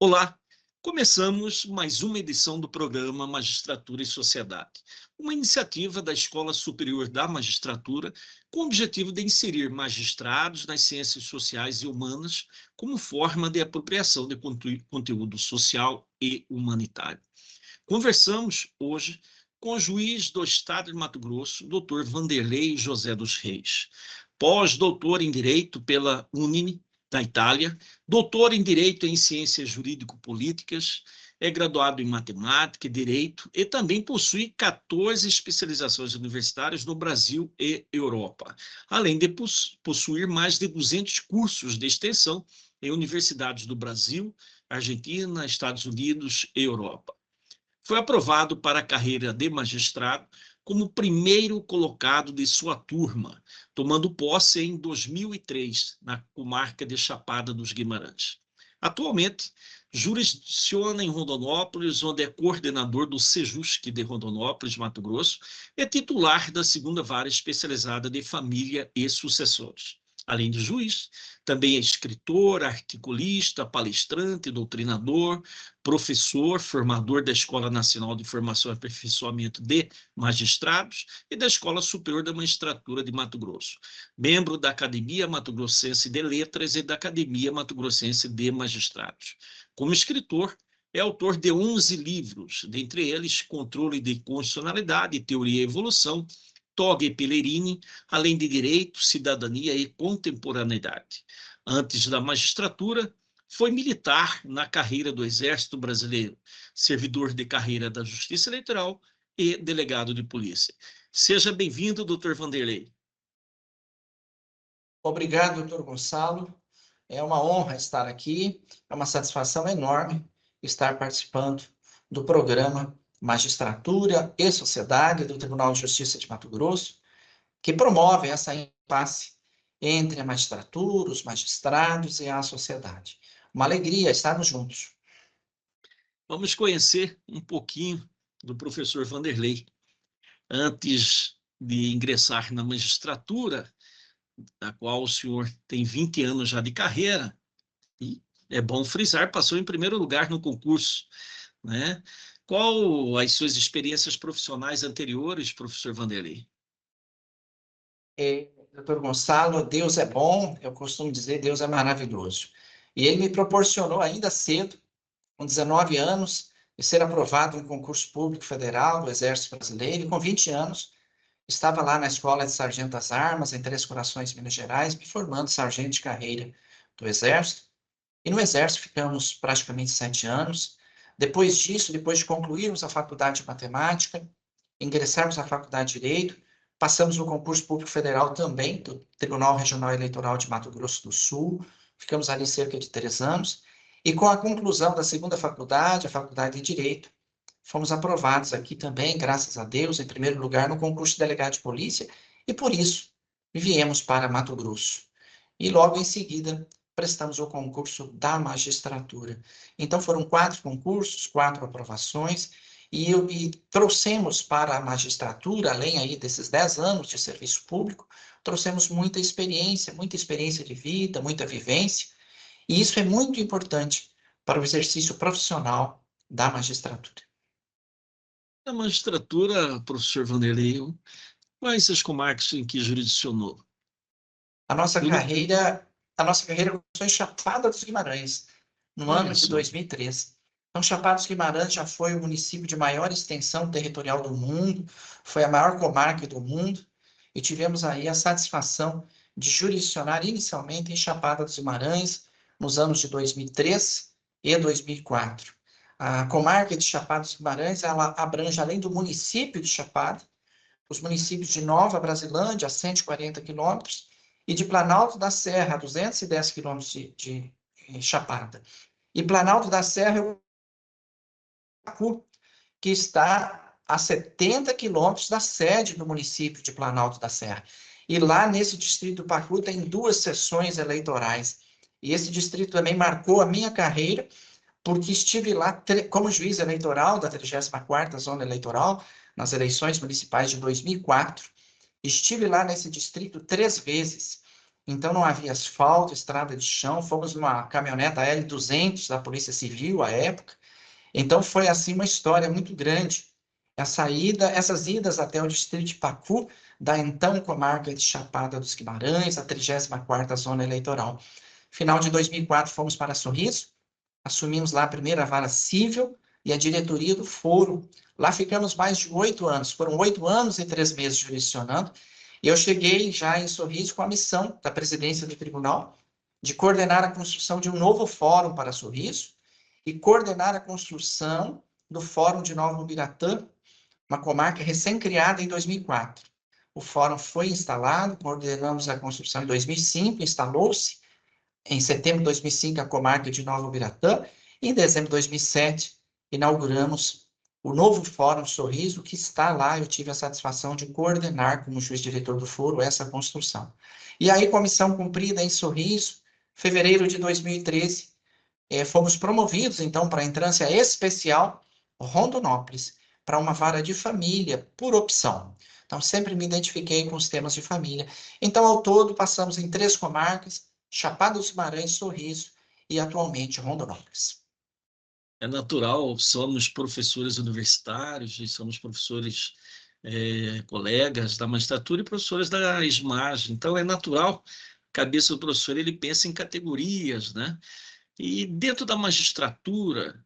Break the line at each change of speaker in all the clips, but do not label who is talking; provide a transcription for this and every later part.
Olá, começamos mais uma edição do programa Magistratura e Sociedade, uma iniciativa da Escola Superior da Magistratura com o objetivo de inserir magistrados nas ciências sociais e humanas como forma de apropriação de conteúdo social e humanitário. Conversamos hoje com o juiz do Estado de Mato Grosso, Dr. Vanderlei José dos Reis, pós-doutor em Direito pela UNIME, da Itália, doutor em Direito em Ciências Jurídico-Políticas, é graduado em Matemática e Direito e também possui 14 especializações universitárias no Brasil e Europa, além de possuir mais de 200 cursos de extensão em universidades do Brasil, Argentina, Estados Unidos e Europa. Foi aprovado para a carreira de magistrado como primeiro colocado de sua turma, tomando posse em 2003, na comarca de Chapada dos Guimarães. Atualmente, jurisdiciona em Rondonópolis, onde é coordenador do Sejusc de Rondonópolis, Mato Grosso, e titular da segunda vara especializada de família e sucessores. Além de juiz, também é escritor, articulista, palestrante, doutrinador, professor, formador da Escola Nacional de Formação e Aperfeiçoamento de Magistrados e da Escola Superior da Magistratura de Mato Grosso, membro da Academia Mato Grossense de Letras e da Academia Mato Grossense de Magistrados. Como escritor, é autor de 11 livros, dentre eles Controle de Constitucionalidade, Teoria e Evolução, Toga e Pellegrini, além de Direito, Cidadania e Contemporaneidade. Antes da magistratura, foi militar na carreira do Exército Brasileiro, servidor de carreira da Justiça Eleitoral e delegado de polícia. Seja bem-vindo, doutor Vanderlei.
Obrigado, doutor Gonçalo. É uma honra estar aqui, é uma satisfação enorme estar participando do programa Magistratura e Sociedade do Tribunal de Justiça de Mato Grosso, que promove essa impasse entre a magistratura, os magistrados e a sociedade. Uma alegria estarmos juntos.
Vamos conhecer um pouquinho do professor Vanderlei. Antes de ingressar na magistratura, da qual o senhor tem 20 anos já de carreira, e é bom frisar, passou em primeiro lugar no concurso, né? Qual as suas experiências profissionais anteriores, professor Vanderlei?
Doutor Gonçalo, Deus é bom, eu costumo dizer, Deus é maravilhoso. E ele me proporcionou ainda cedo, com 19 anos, de ser aprovado em concurso público federal do Exército Brasileiro, e com 20 anos, estava lá na Escola de Sargento das Armas, em Três Corações, Minas Gerais, me formando sargento de carreira do Exército. E no Exército ficamos praticamente 7 anos. Depois disso, depois de concluirmos a faculdade de Matemática, ingressarmos na faculdade de Direito, passamos no concurso público federal também, do Tribunal Regional Eleitoral de Mato Grosso do Sul. Ficamos ali cerca de 3 anos. E com a conclusão da segunda faculdade, a Faculdade de Direito, fomos aprovados aqui também, graças a Deus, em primeiro lugar no concurso de delegado de polícia, e por isso viemos para Mato Grosso. E logo em seguida prestamos o concurso da magistratura. Então foram 4 concursos, 4 aprovações, e trouxemos para a magistratura, além aí desses 10 anos de serviço público, trouxemos muita experiência de vida, muita vivência, e isso é muito importante para o exercício profissional da magistratura.
A magistratura, professor Vanderlei, quais as comarcas em que jurisdicionou?
A nossa
Eu não...
carreira, a nossa carreira começou em Chapada dos Guimarães, no
Olha
ano de
só.
2013. Então, Chapada dos Guimarães já foi o município de maior extensão territorial do mundo, foi a maior comarca do mundo, e tivemos aí a satisfação de jurisdicionar inicialmente em Chapada dos Guimarães, nos anos de 2003 e 2004. A comarca de Chapada dos Guimarães, ela abrange, além do município de Chapada, os municípios de Nova Brasilândia, a 140 quilômetros, e de Planalto da Serra, a 210 quilômetros de Chapada. E Planalto da Serra é o Pacu, que está a 70 quilômetros da sede do município de Planalto da Serra. E lá nesse distrito do Pacu tem 2 seções eleitorais. E esse distrito também marcou a minha carreira, porque estive lá como juiz eleitoral da 34ª Zona Eleitoral, nas eleições municipais de 2004. Estive lá nesse distrito 3 vezes. então não havia asfalto, estrada de chão, fomos numa caminhoneta L200 da Polícia Civil à época, então foi assim uma história muito grande. Essas idas até o distrito de Pacu, da então comarca de Chapada dos Guimarães, a 34ª zona eleitoral. Final de 2004 fomos para Sorriso, assumimos lá a primeira vara civil e a diretoria do foro. Lá ficamos mais de 8 anos, foram 8 anos e 3 meses jurisdicionando, e eu cheguei já em Sorriso com a missão da presidência do tribunal de coordenar a construção de um novo fórum para Sorriso e coordenar a construção do Fórum de Nova Ubiratã, uma comarca recém-criada em 2004. O fórum foi instalado, coordenamos a construção em 2005, instalou-se em setembro de 2005 a comarca de Nova Ubiratã, e em dezembro de 2007 inauguramos o novo Fórum Sorriso, que está lá. Eu tive a satisfação de coordenar, como juiz diretor do foro, essa construção. E aí, comissão cumprida em Sorriso, fevereiro de 2013, fomos promovidos, então, para a entrância especial Rondonópolis, para uma vara de família, por opção. Então, sempre me identifiquei com os temas de família. Então, ao todo, passamos em 3 comarcas, Chapada dos Guimarães, Sorriso e, atualmente, Rondonópolis.
É natural, somos professores universitários e somos professores colegas da magistratura e professores da ESMAG. Então, é natural, a cabeça do professor, ele pensa em categorias, né? E dentro da magistratura,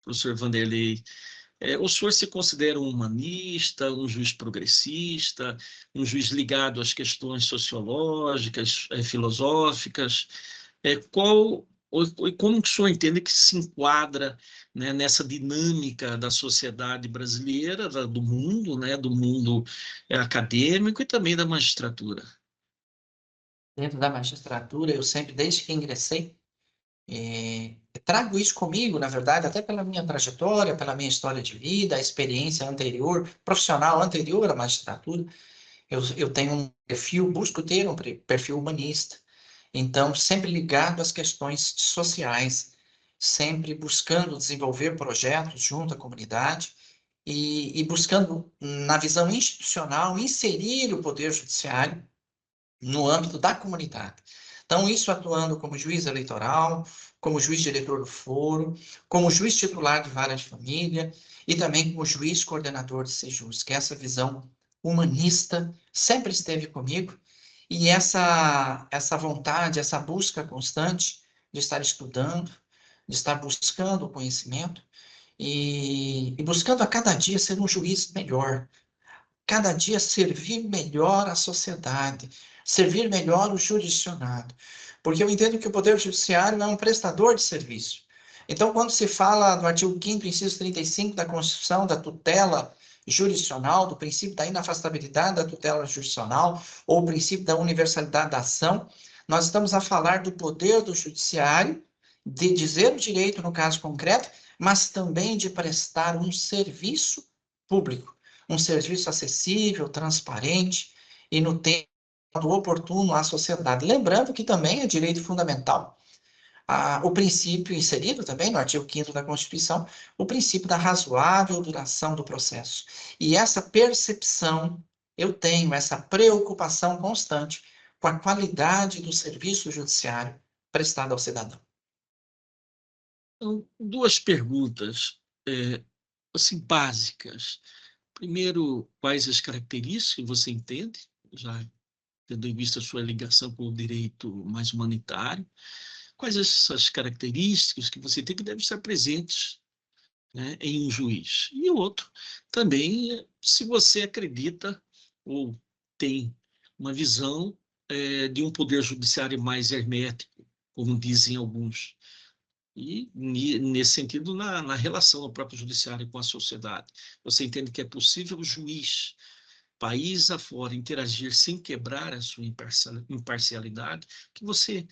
professor Vanderlei, o senhor se considera um humanista, um juiz progressista, um juiz ligado às questões sociológicas, filosóficas? Como que o senhor entende que se enquadra, né, nessa dinâmica da sociedade brasileira, do mundo, né, do mundo acadêmico e também da magistratura?
Dentro da magistratura, eu sempre, desde que ingressei, trago isso comigo, na verdade, até pela minha trajetória, pela minha história de vida, a experiência anterior, profissional anterior à magistratura. Eu tenho um perfil, busco ter um perfil humanista. Então, sempre ligado às questões sociais, sempre buscando desenvolver projetos junto à comunidade e buscando, na visão institucional, inserir o Poder Judiciário no âmbito da comunidade. Então, isso atuando como juiz eleitoral, como juiz diretor do foro, como juiz titular de vara de família e também como juiz coordenador de sejus, que essa visão humanista sempre esteve comigo, e essa vontade, essa busca constante de estar estudando, de estar buscando o conhecimento e buscando a cada dia ser um juiz melhor, cada dia servir melhor a sociedade, servir melhor o jurisdicionado. Porque eu entendo que o Poder Judiciário é um prestador de serviço. Então, quando se fala no artigo 5º, inciso 35 da Constituição, da tutela jurisdicional, do princípio da inafastabilidade da tutela jurisdicional, ou o princípio da universalidade da ação, nós estamos a falar do poder do judiciário de dizer o direito no caso concreto, mas também de prestar um serviço público, um serviço acessível, transparente e no tempo oportuno à sociedade. Lembrando que também é direito fundamental o princípio inserido também no artigo 5º da Constituição, o princípio da razoável duração do processo. E essa percepção, eu tenho essa preocupação constante com a qualidade do serviço judiciário prestado ao cidadão.
Então, 2 perguntas, assim, básicas. Primeiro, quais as características que você entende, já tendo em vista a sua ligação com o direito mais humanitário, quais essas características que você tem que devem estar presentes, né, em um juiz? E o outro, também, se você acredita ou tem uma visão de um poder judiciário mais hermético, como dizem alguns, e, nesse sentido, na relação do próprio judiciário com a sociedade. Você entende que é possível o juiz, país afora, interagir sem quebrar a sua imparcialidade? Que você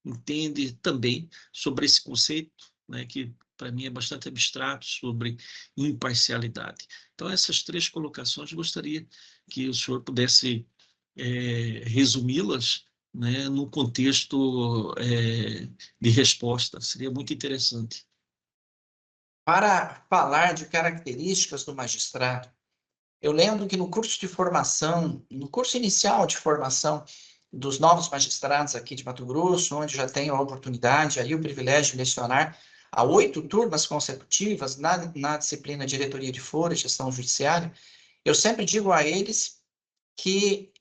entende também sobre esse conceito, né, que para mim é bastante abstrato, sobre imparcialidade. Então, essas 3 colocações, gostaria que o senhor pudesse resumi-las, né, no contexto de resposta. Seria muito interessante.
Para falar de características do magistrado, eu lembro que no curso de formação, no curso inicial de formação, dos novos magistrados aqui de Mato Grosso, onde já tenho a oportunidade, aí o privilégio de lecionar a 8 turmas consecutivas na disciplina Diretoria de Foro e Gestão Judiciária, eu sempre digo a eles que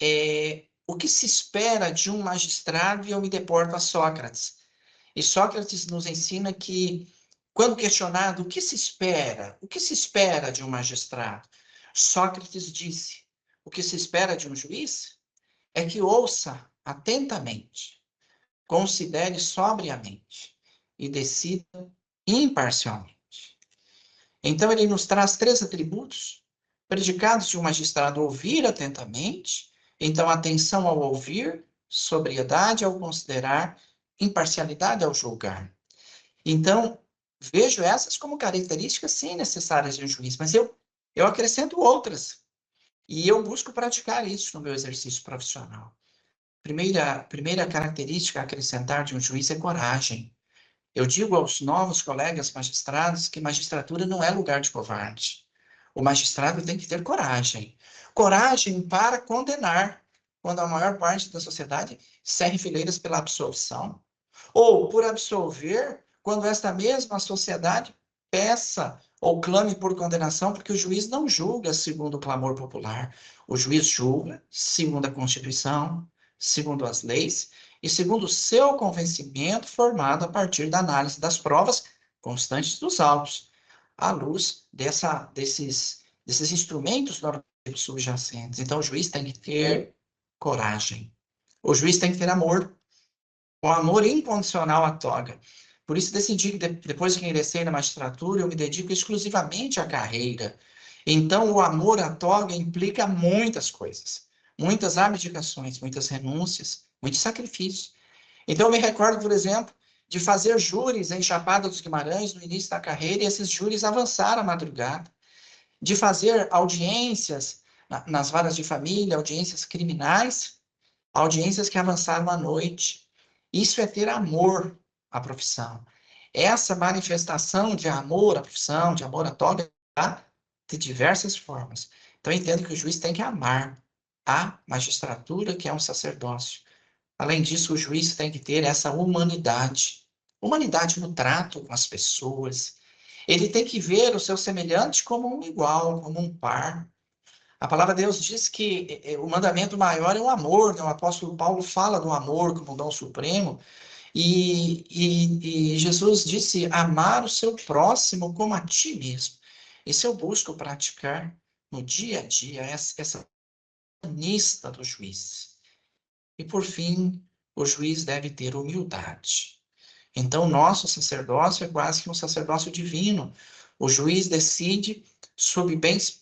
o que se espera de um magistrado, e eu me deporto a Sócrates. E Sócrates nos ensina que, quando questionado o que se espera de um magistrado, Sócrates disse, o que se espera de um juiz é que ouça atentamente, considere sobriamente e decida imparcialmente. Então, ele nos traz 3 atributos predicados de um magistrado: ouvir atentamente, então atenção ao ouvir, sobriedade ao considerar, imparcialidade ao julgar. Então, vejo essas como características, sim, necessárias de um juiz, mas eu acrescento outras, e eu busco praticar isso no meu exercício profissional. Primeira característica a acrescentar de um juiz é coragem. Eu digo aos novos colegas magistrados que magistratura não é lugar de covarde. O magistrado tem que ter coragem. Coragem para condenar, quando a maior parte da sociedade cerra fileiras pela absolvição. Ou por absolver, quando esta mesma sociedade peça ou clame por condenação, porque o juiz não julga segundo o clamor popular. O juiz julga segundo a Constituição, segundo as leis e segundo o seu convencimento formado a partir da análise das provas constantes dos autos, à luz desses instrumentos normativos subjacentes. Então, o juiz tem que ter coragem. O juiz tem que ter amor. Com amor incondicional à toga. Por isso decidi que depois que ingressei na magistratura, eu me dedico exclusivamente à carreira. Então, o amor à toga implica muitas coisas. Muitas abdicações, muitas renúncias, muitos sacrifícios. Então, eu me recordo, por exemplo, de fazer júris em Chapada dos Guimarães no início da carreira, e esses júris avançaram à madrugada. De fazer audiências nas varas de família, audiências criminais, audiências que avançaram à noite. Isso é ter amor à profissão. Essa manifestação de amor à profissão, de amor à toga, de diversas formas. Então, eu entendo que o juiz tem que amar a magistratura, que é um sacerdócio. Além disso, o juiz tem que ter essa humanidade. Humanidade no trato com as pessoas. Ele tem que ver o seu semelhante como um igual, como um par. A palavra de Deus diz que o mandamento maior é o amor, né? O apóstolo Paulo fala do amor como dom supremo, e Jesus disse amar o seu próximo como a ti mesmo. Isso eu busco praticar no dia a dia, essa humanista do juiz. E por fim, o juiz deve ter humildade. Então, nosso sacerdócio é quase que um sacerdócio divino. O juiz decide sobre bens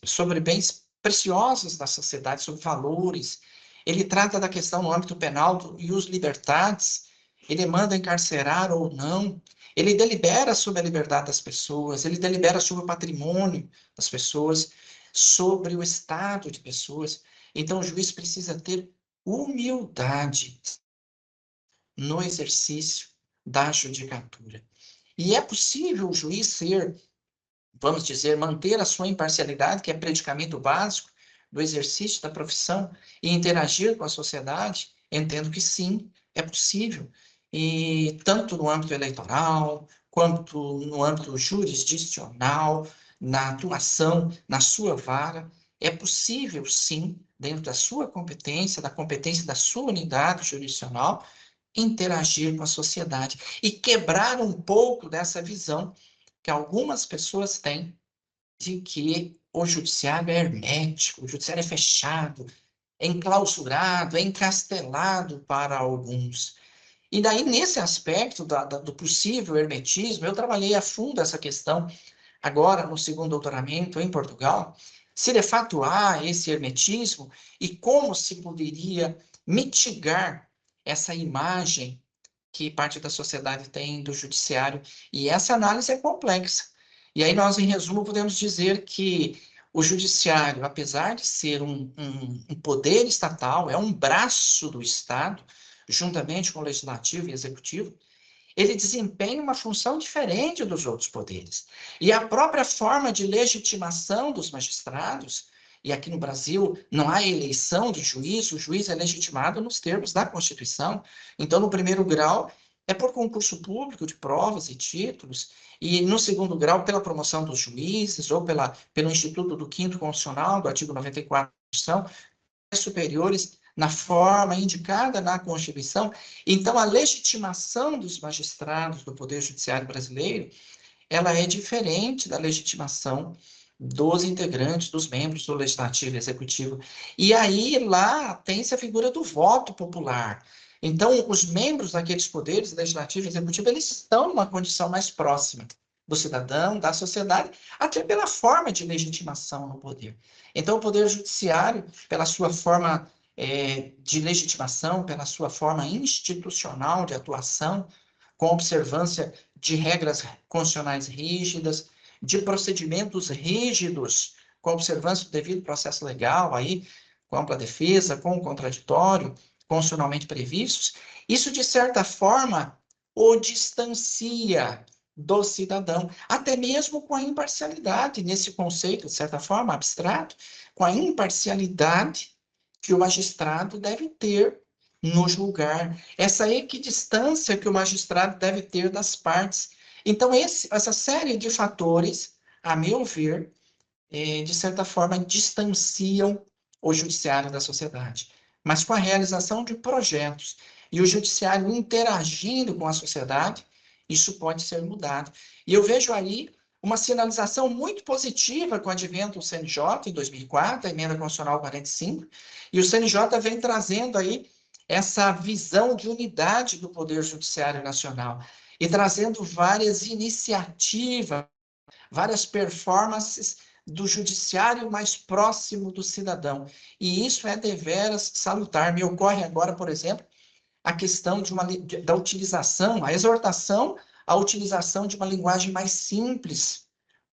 preciosos da sociedade, sobre valores. Ele trata da questão no âmbito penal e os libertados. Ele manda encarcerar ou não. Ele delibera sobre a liberdade das pessoas. Ele delibera sobre o patrimônio das pessoas, sobre o estado de pessoas. Então, o juiz precisa ter humildade no exercício da judicatura. E é possível o juiz ser, vamos dizer, manter a sua imparcialidade, que é predicamento básico do exercício da profissão, e interagir com a sociedade? Entendo que sim, é possível. E tanto no âmbito eleitoral, quanto no âmbito jurisdicional, na atuação, na sua vara, é possível sim, dentro da sua competência, da competência da sua unidade jurisdicional, interagir com a sociedade e quebrar um pouco dessa visão que algumas pessoas têm de que o judiciário é hermético, o judiciário é fechado, é enclausurado, é encastelado para alguns. E daí, nesse aspecto do possível hermetismo, eu trabalhei a fundo essa questão agora no segundo doutoramento em Portugal, se de fato há esse hermetismo e como se poderia mitigar essa imagem que parte da sociedade tem do judiciário. E essa análise é complexa. E aí nós, em resumo, podemos dizer que o judiciário, apesar de ser um poder estatal, é um braço do Estado, juntamente com o legislativo e executivo, ele desempenha uma função diferente dos outros poderes. E a própria forma de legitimação dos magistrados e aqui no Brasil não há eleição de juiz, o juiz é legitimado nos termos da Constituição. Então, no primeiro grau, é por concurso público de provas e títulos, e no segundo grau, pela promoção dos juízes, ou pelo Instituto do Quinto Constitucional, do artigo 94 da Constituição, superiores na forma indicada na Constituição. Então, a legitimação dos magistrados do Poder Judiciário brasileiro, ela é diferente da legitimação dos integrantes, dos membros do Legislativo e Executivo. E aí, lá, tem-se a figura do voto popular. Então, os membros daqueles poderes, Legislativo e Executivo, eles estão numa condição mais próxima do cidadão, da sociedade, até pela forma de legitimação no poder. Então, o Poder Judiciário, pela sua forma de legitimação, pela sua forma institucional de atuação, com observância de regras constitucionais rígidas, de procedimentos rígidos, com observância do devido processo legal, aí, com ampla defesa, com o contraditório, constitucionalmente previstos, isso, de certa forma, o distancia do cidadão, até mesmo com a imparcialidade, nesse conceito, de certa forma, abstrato, com a imparcialidade que o magistrado deve ter no julgar, essa equidistância que o magistrado deve ter das partes. Então, essa série de fatores, a meu ver, de certa forma, distanciam o judiciário da sociedade. Mas com a realização de projetos e o judiciário interagindo com a sociedade, isso pode ser mudado. E eu vejo aí uma sinalização muito positiva com o advento do CNJ em 2004, a Emenda Constitucional 45, e o CNJ vem trazendo aí essa visão de unidade do Poder Judiciário Nacional e trazendo várias iniciativas, várias performances do judiciário mais próximo do cidadão. E isso é deveras salutar. Me ocorre agora, por exemplo, a questão da utilização, a exortação à utilização de uma linguagem mais simples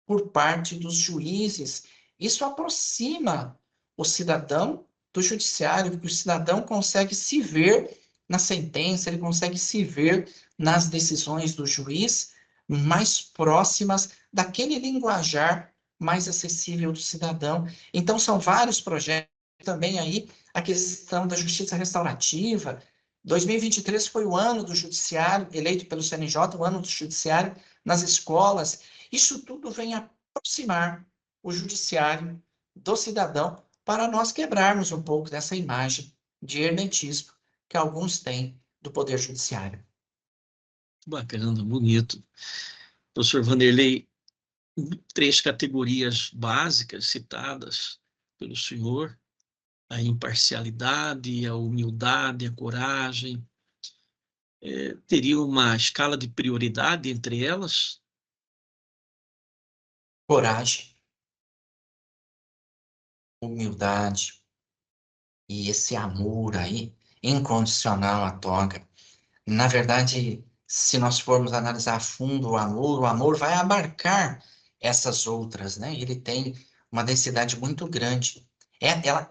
por parte dos juízes. Isso aproxima o cidadão do judiciário, porque o cidadão consegue se ver na sentença, ele consegue se ver nas decisões do juiz mais próximas daquele linguajar mais acessível do cidadão. Então, são vários projetos também aí, a questão da justiça restaurativa. 2023 foi o ano do judiciário, eleito pelo CNJ, o ano do judiciário nas escolas. Isso tudo vem aproximar o judiciário do cidadão para nós quebrarmos um pouco dessa imagem de hermetismo que alguns têm do Poder Judiciário.
Bacana, bonito. Professor Vanderlei, 3 categorias básicas citadas pelo senhor, a imparcialidade, a humildade, a coragem, teria uma escala de prioridade entre elas?
Coragem, humildade e esse amor aí, incondicional à toga. Na verdade, se nós formos analisar a fundo o amor vai abarcar essas outras, né? Ele tem uma densidade muito grande.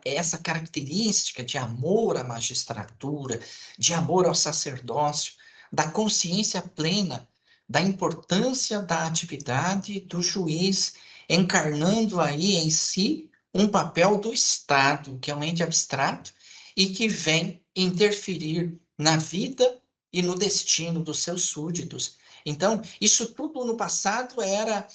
Essa característica de amor à magistratura, de amor ao sacerdócio, da consciência plena da importância da atividade do juiz, encarnando aí em si um papel do Estado, que é um ente abstrato e que vem interferir na vida e no destino dos seus súditos. Então, isso tudo no passado era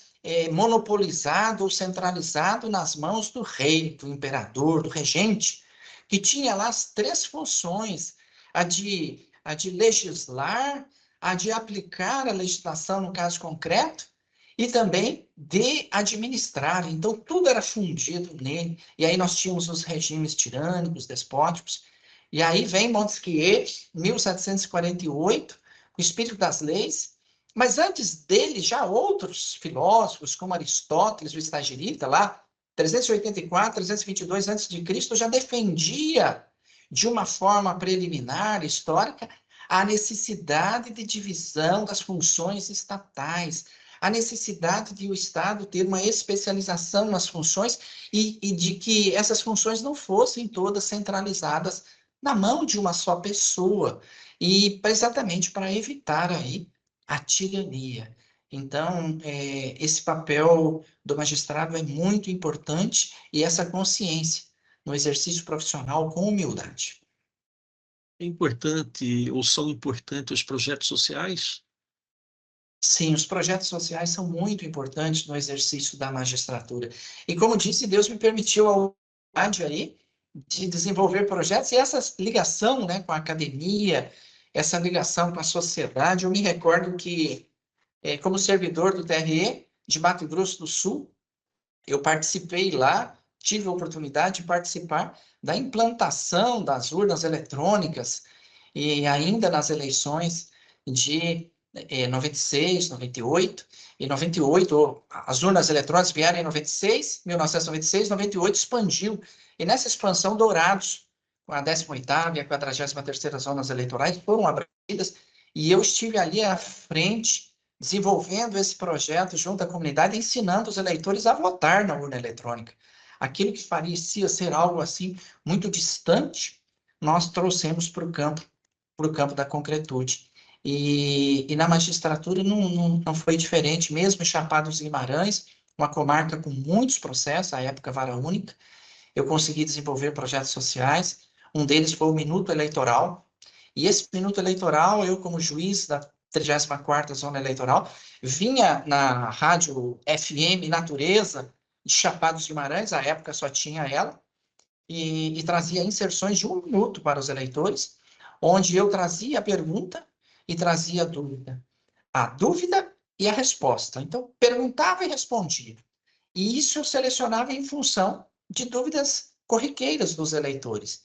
monopolizado ou centralizado nas mãos do rei, do imperador, do regente, que tinha lá as 3 funções, a de legislar, a de aplicar a legislação no caso concreto, e também de administrar. Então, tudo era fundido nele. E aí nós tínhamos os regimes tirânicos, despóticos. E aí vem Montesquieu, 1748, o espírito das leis. Mas antes dele, já outros filósofos, como Aristóteles, o Estagirita, lá, 384, 322 a.C., já defendia, de uma forma preliminar, histórica, a necessidade de divisão das funções estatais, a necessidade de o Estado ter uma especialização nas funções e de que essas funções não fossem todas centralizadas na mão de uma só pessoa, e exatamente para evitar aí a tirania. Então, esse papel do magistrado é muito importante e essa consciência no exercício profissional com humildade.
É importante, ou são importantes os projetos sociais?
Sim, os projetos sociais são muito importantes no exercício da magistratura. E como disse, Deus me permitiu a oportunidade aí de desenvolver projetos e essa ligação, né, com a academia, essa ligação com a sociedade. Eu me recordo que, como servidor do TRE de Mato Grosso do Sul, eu participei lá, tive a oportunidade de participar da implantação das urnas eletrônicas e ainda nas eleições de 96, 98 e 98, as urnas eletrônicas vieram em 96, 1996, 98 expandiu. E nessa expansão, Dourados, com a 18ª e a 43ª zonas eleitorais foram abridas e eu estive ali à frente desenvolvendo esse projeto junto à comunidade, ensinando os eleitores a votar na urna eletrônica. Aquilo que parecia ser algo assim muito distante, nós trouxemos para o campo da concretude. E na magistratura não foi diferente, mesmo em Chapada dos Guimarães, uma comarca com muitos processos, à época vara única, eu consegui desenvolver projetos sociais, um deles foi o Minuto Eleitoral, e esse Minuto Eleitoral, eu como juiz da 34ª Zona Eleitoral, vinha na rádio FM Natureza de Chapada dos Guimarães, à época só tinha ela, e trazia inserções de 1 minuto para os eleitores, onde eu trazia a pergunta e trazia a dúvida e a resposta. Então, perguntava e respondia. E isso eu selecionava em função de dúvidas corriqueiras dos eleitores.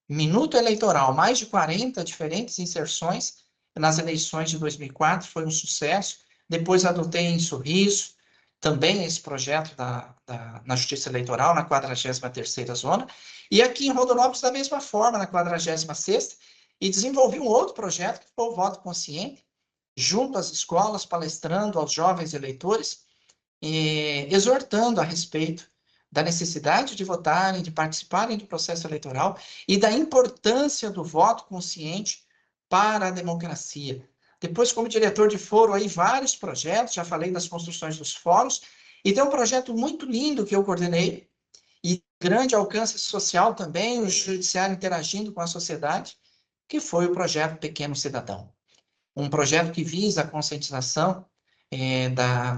Minuto eleitoral, mais de 40 diferentes inserções nas eleições de 2004, foi um sucesso. Depois adotei em Sorriso, também esse projeto na Justiça Eleitoral, na 43ª Zona, e aqui em Rondonópolis da mesma forma, na 46ª, e desenvolvi um outro projeto, que foi o Voto Consciente, junto às escolas, palestrando aos jovens eleitores, exortando a respeito da necessidade de votarem, de participarem do processo eleitoral e da importância do voto consciente para a democracia. Depois, como diretor de foro, aí vários projetos, já falei das construções dos fóruns, e tem um projeto muito lindo que eu coordenei, e grande alcance social também, o judiciário interagindo com a sociedade, que foi o projeto Pequeno Cidadão. Um projeto que visa a conscientização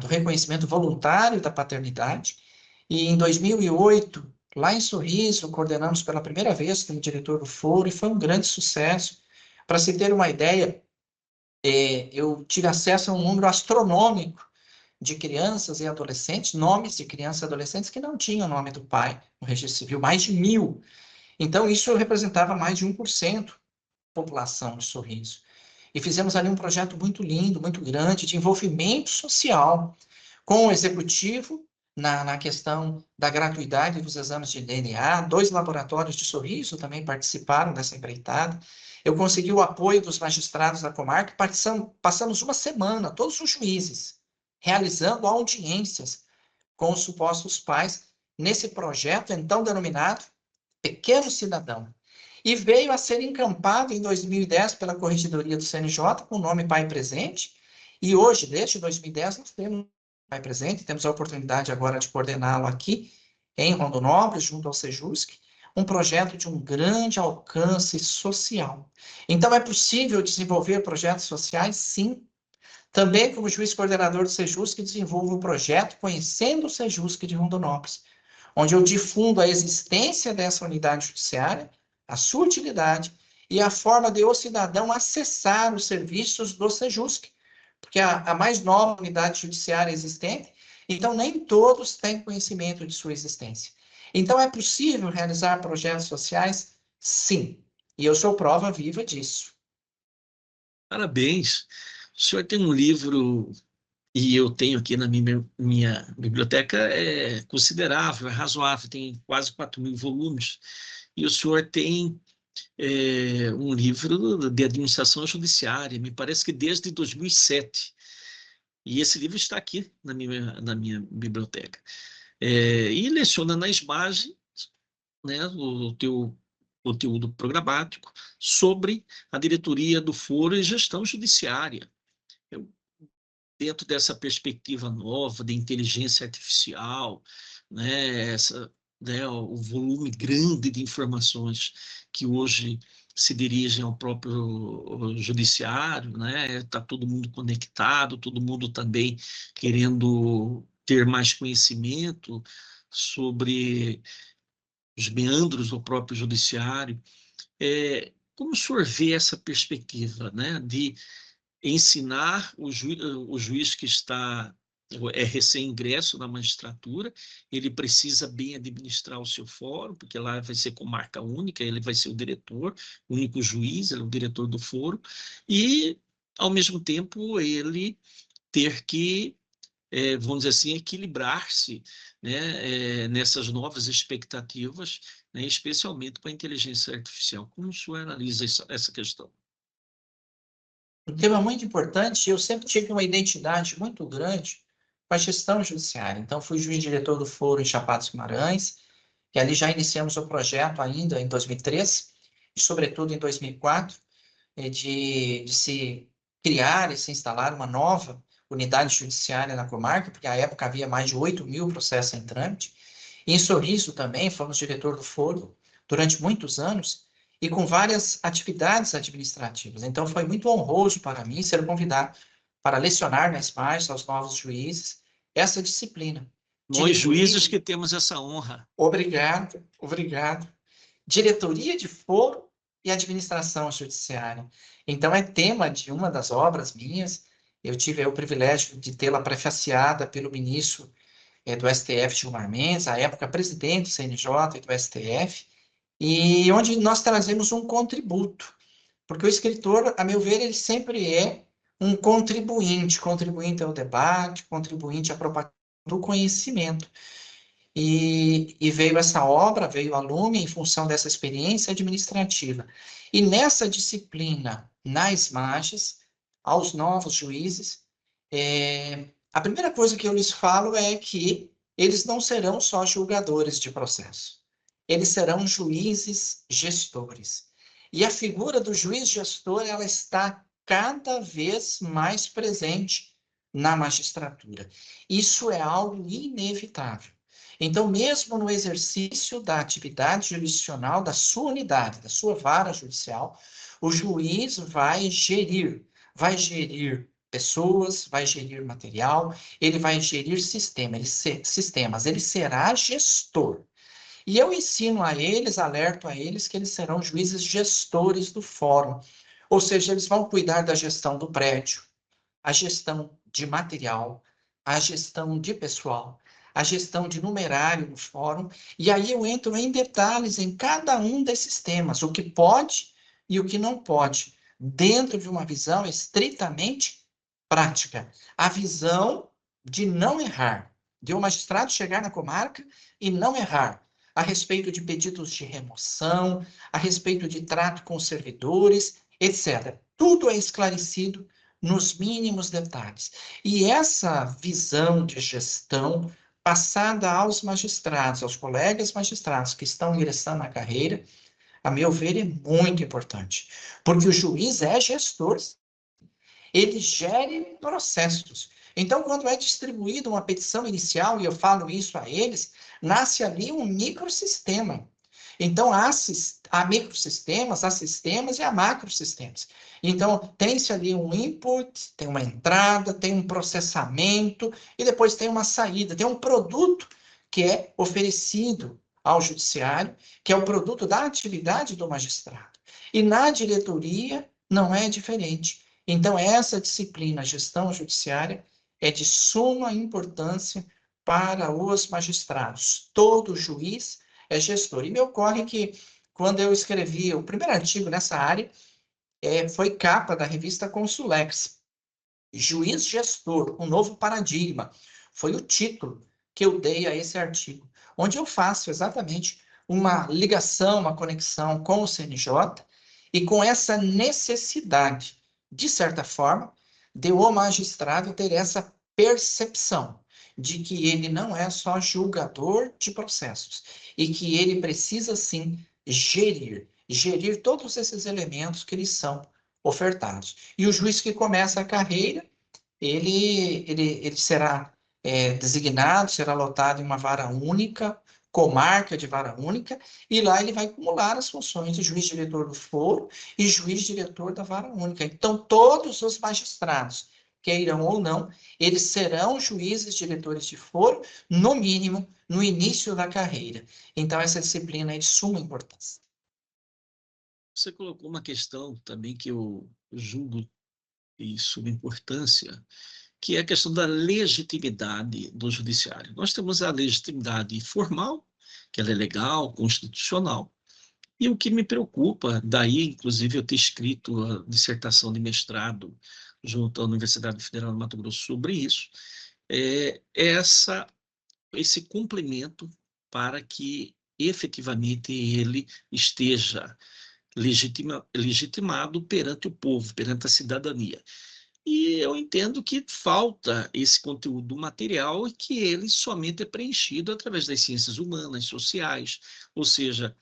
do reconhecimento voluntário da paternidade. E em 2008, lá em Sorriso, coordenamos pela primeira vez como diretor do foro, e foi um grande sucesso. Para se ter uma ideia, eu tive acesso a um número astronômico de crianças e adolescentes, nomes de crianças e adolescentes que não tinham o nome do pai no registro civil, mais de 1.000. Então, isso representava mais de 1% da população de Sorriso. E fizemos ali um projeto muito lindo, muito grande, de envolvimento social, com o executivo, na questão da gratuidade dos exames de DNA, 2 laboratórios de Sorriso também participaram dessa empreitada. Eu consegui o apoio dos magistrados da comarca, passamos uma semana, todos os juízes, realizando audiências com os supostos pais, nesse projeto, então denominado Pequeno Cidadão. E veio a ser encampado em 2010 pela Corregedoria do CNJ, com o nome Pai Presente, e hoje, desde 2010, nós temos Pai Presente, temos a oportunidade agora de coordená-lo aqui em Rondonópolis, junto ao Sejusc, um projeto de um grande alcance social. Então, é possível desenvolver projetos sociais? Sim. Também, como juiz coordenador do Sejusc, desenvolvo um projeto Conhecendo o Sejusc de Rondonópolis, onde eu difundo a existência dessa unidade judiciária, a sua utilidade e a forma de o cidadão acessar os serviços do Sejusc, porque a mais nova unidade judiciária existente, então nem todos têm conhecimento de sua existência. Então, é possível realizar projetos sociais? Sim. E eu sou prova viva disso.
Parabéns. O senhor tem um livro, e eu tenho aqui na minha biblioteca, é considerável, é razoável, tem quase 4.000 volumes. E o senhor tem um livro de administração judiciária, me parece que desde 2007. E esse livro está aqui na minha biblioteca. E leciona na SMAGE, né, o teu conteúdo programático sobre a diretoria do foro e gestão judiciária. Eu dentro dessa perspectiva nova de inteligência artificial, né, né, o volume grande de informações que hoje se dirigem ao próprio judiciário, né? Está todo mundo conectado, todo mundo também querendo ter mais conhecimento sobre os meandros do próprio judiciário. Como o senhor vê essa perspectiva, né, de ensinar o juiz que é recém-ingresso na magistratura, ele precisa bem administrar o seu fórum, porque lá vai ser com marca única, ele vai ser o diretor, o único juiz, ele é o diretor do foro, e, ao mesmo tempo, ele ter que, vamos dizer assim, equilibrar-se, né, nessas novas expectativas, né, especialmente com a inteligência artificial. Como o senhor analisa essa questão?
Um tema muito importante, eu sempre tive uma identidade muito grande com a gestão judiciária. Então, fui juiz-diretor do Foro em Chapados Guimarães, e ali já iniciamos o projeto ainda em 2003, e sobretudo em 2004, de se criar e se instalar uma nova unidade judiciária na comarca, porque à época havia mais de 8.000 processos em trâmite. Em Sorriso também, fomos diretor do Foro durante muitos anos, e com várias atividades administrativas. Então, foi muito honroso para mim ser convidado para lecionar na SMARS aos novos juízes essa disciplina.
Nós, juízes,
Diretoria,
que temos essa honra.
obrigado, obrigado. Diretoria de Foro e Administração Judiciária. Então, é tema de uma das obras minhas. Eu tive o privilégio de tê-la prefaciada pelo ministro do STF, Gilmar Mendes, à época presidente do CNJ e do STF, e onde nós trazemos um contributo. Porque o escritor, a meu ver, ele sempre é um contribuinte ao debate, contribuinte à propagação do conhecimento. E veio essa obra, veio a Lume, em função dessa experiência administrativa. E nessa disciplina, nas margens, aos novos juízes, a primeira coisa que eu lhes falo é que eles não serão só julgadores de processo. Eles serão juízes gestores. E a figura do juiz gestor, ela está cada vez mais presente na magistratura. Isso é algo inevitável. Então, mesmo no exercício da atividade jurisdicional da sua unidade, da sua vara judicial, o juiz vai gerir pessoas, vai gerir material, ele vai gerir sistemas, ele será gestor. E eu ensino a eles, alerto a eles, que eles serão juízes gestores do fórum. Ou seja, eles vão cuidar da gestão do prédio, a gestão de material, a gestão de pessoal, a gestão de numerário no fórum, e aí eu entro em detalhes em cada um desses temas, o que pode e o que não pode, dentro de uma visão estritamente prática. A visão de não errar, de um magistrado chegar na comarca e não errar, a respeito de pedidos de remoção, a respeito de trato com servidores, etc. Tudo é esclarecido nos mínimos detalhes. E essa visão de gestão passada aos magistrados, aos colegas magistrados que estão ingressando na carreira, a meu ver, é muito importante. Porque o juiz é gestor, ele gere processos. Então, quando é distribuída uma petição inicial, e eu falo isso a eles, nasce ali um microsistema. Então, há microsistemas, há sistemas e há macrosistemas. Então, tem-se ali um input, tem uma entrada, tem um processamento, e depois tem uma saída, tem um produto que é oferecido ao judiciário, que é o produto da atividade do magistrado. E na diretoria não é diferente. Então, essa disciplina, gestão judiciária, é de suma importância para os magistrados. Todo juiz é gestor. E me ocorre que, quando eu escrevi o primeiro artigo nessa área, foi capa da revista Consulex. Juiz gestor, um novo paradigma. Foi o título que eu dei a esse artigo, onde eu faço exatamente uma ligação, uma conexão com o CNJ e com essa necessidade, de certa forma, de o magistrado ter essa percepção de que ele não é só julgador de processos e que ele precisa, sim, gerir todos esses elementos que lhes são ofertados. E o juiz que começa a carreira, ele será designado, será lotado em uma vara única, comarca de vara única, e lá ele vai acumular as funções de juiz-diretor do foro e juiz-diretor da vara única. Então, todos os magistrados, queiram ou não, eles serão juízes diretores de foro, no mínimo, no início da carreira. Então, essa disciplina é de suma importância.
Você colocou uma questão também que eu julgo de suma importância, que é a questão da legitimidade do judiciário. Nós temos a legitimidade formal, que ela é legal, constitucional, e o que me preocupa, daí, inclusive, eu ter escrito a dissertação de mestrado junto à Universidade Federal do Mato Grosso sobre isso, é esse complemento para que efetivamente ele esteja legitimado perante o povo, perante a cidadania. E eu entendo que falta esse conteúdo material e que ele somente é preenchido através das ciências humanas, sociais, ou seja,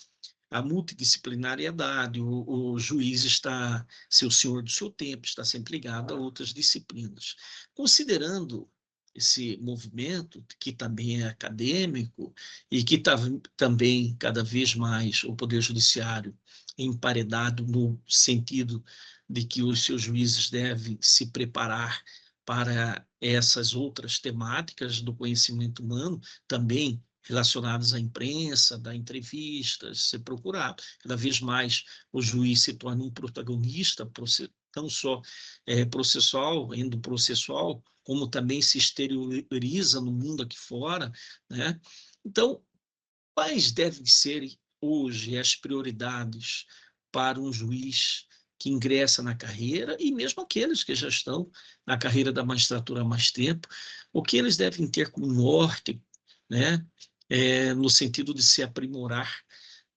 a multidisciplinariedade, o juiz está, ser o senhor do seu tempo, está sempre ligado a outras disciplinas. Considerando esse movimento, que também é acadêmico, e que está também, cada vez mais, o Poder Judiciário emparedado no sentido de que os seus juízes devem se preparar para essas outras temáticas do conhecimento humano, também relacionadas à imprensa, dar entrevistas, ser procurado. Cada vez mais o juiz se torna um protagonista, não só processual, endoprocessual, como também se exterioriza no mundo aqui fora, né? Então, quais devem ser hoje as prioridades para um juiz que ingressa na carreira, e mesmo aqueles que já estão na carreira da magistratura há mais tempo, o que eles devem ter como norte, né? No sentido de se aprimorar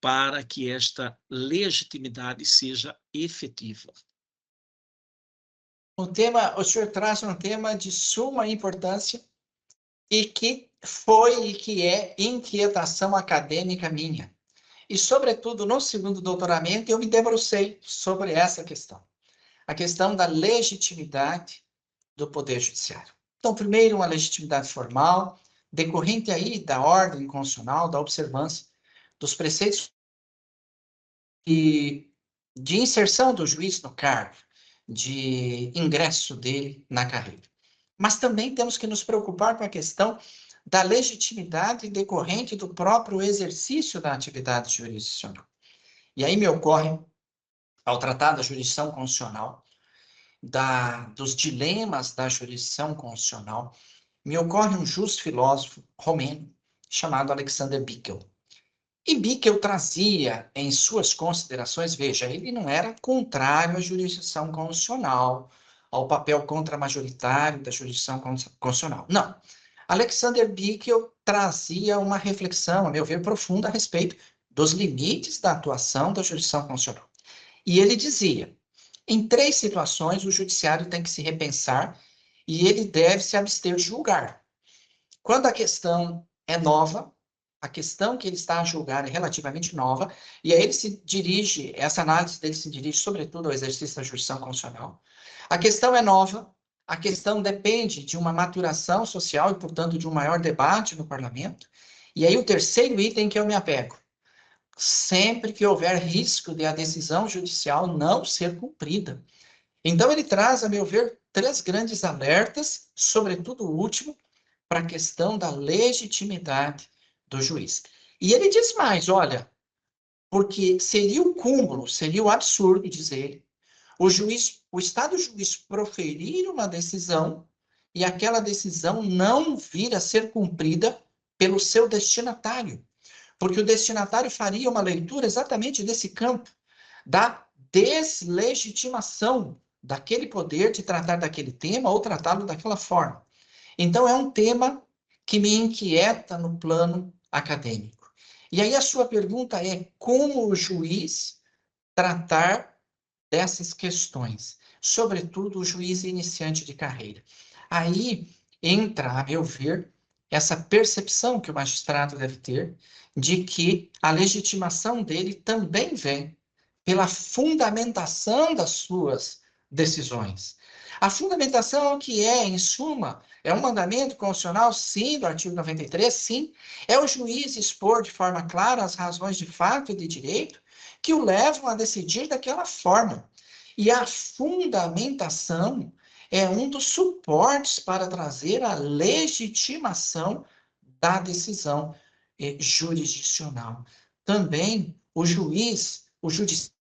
para que esta legitimidade seja efetiva.
O senhor traz um tema de suma importância e que foi e que é inquietação acadêmica minha. E, sobretudo, no segundo doutoramento, eu me debrucei sobre essa questão. A questão da legitimidade do Poder Judiciário. Então, primeiro, uma legitimidade formal, decorrente aí da ordem constitucional, da observância dos preceitos de inserção do juiz no cargo, de ingresso dele na carreira. Mas também temos que nos preocupar com a questão da legitimidade decorrente do próprio exercício da atividade jurisdicional. E aí me ocorre, ao tratar da jurisdição constitucional, dos dilemas da jurisdição constitucional, me ocorre um justo filósofo romeno chamado Alexander Bickel. E Bickel trazia em suas considerações, veja, ele não era contrário à jurisdição constitucional, ao papel contramajoritário da jurisdição constitucional. Não. Alexander Bickel trazia uma reflexão, a meu ver, profunda a respeito dos limites da atuação da jurisdição constitucional. E ele dizia, em 3 situações, o judiciário tem que se repensar e ele deve se abster de julgar. Quando a questão é nova, a questão que ele está a julgar é relativamente nova, e aí essa análise dele se dirige sobretudo ao exercício da jurisdição constitucional. A questão é nova, a questão depende de uma maturação social e, portanto, de um maior debate no parlamento. E aí o terceiro item que eu me apego, sempre que houver risco de a decisão judicial não ser cumprida. Então ele traz, a meu ver, 3 grandes alertas, sobretudo o último, para a questão da legitimidade do juiz. E ele diz mais, olha, porque seria o cúmulo, seria o absurdo, diz ele, o Estado juiz proferir uma decisão e aquela decisão não vir a ser cumprida pelo seu destinatário. Porque o destinatário faria uma leitura exatamente desse campo, da deslegitimação daquele poder de tratar daquele tema ou tratá-lo daquela forma. Então, é um tema que me inquieta no plano acadêmico. E aí a sua pergunta é como o juiz tratar dessas questões, sobretudo o juiz iniciante de carreira. Aí entra, a meu ver, essa percepção que o magistrado deve ter de que a legitimação dele também vem pela fundamentação das suas decisões. A fundamentação, o que é, em suma, é um mandamento constitucional, sim, do artigo 93, sim. É o juiz expor de forma clara as razões de fato e de direito que o levam a decidir daquela forma. E a fundamentação é um dos suportes para trazer a legitimação da decisão jurisdicional. Também o judiciário,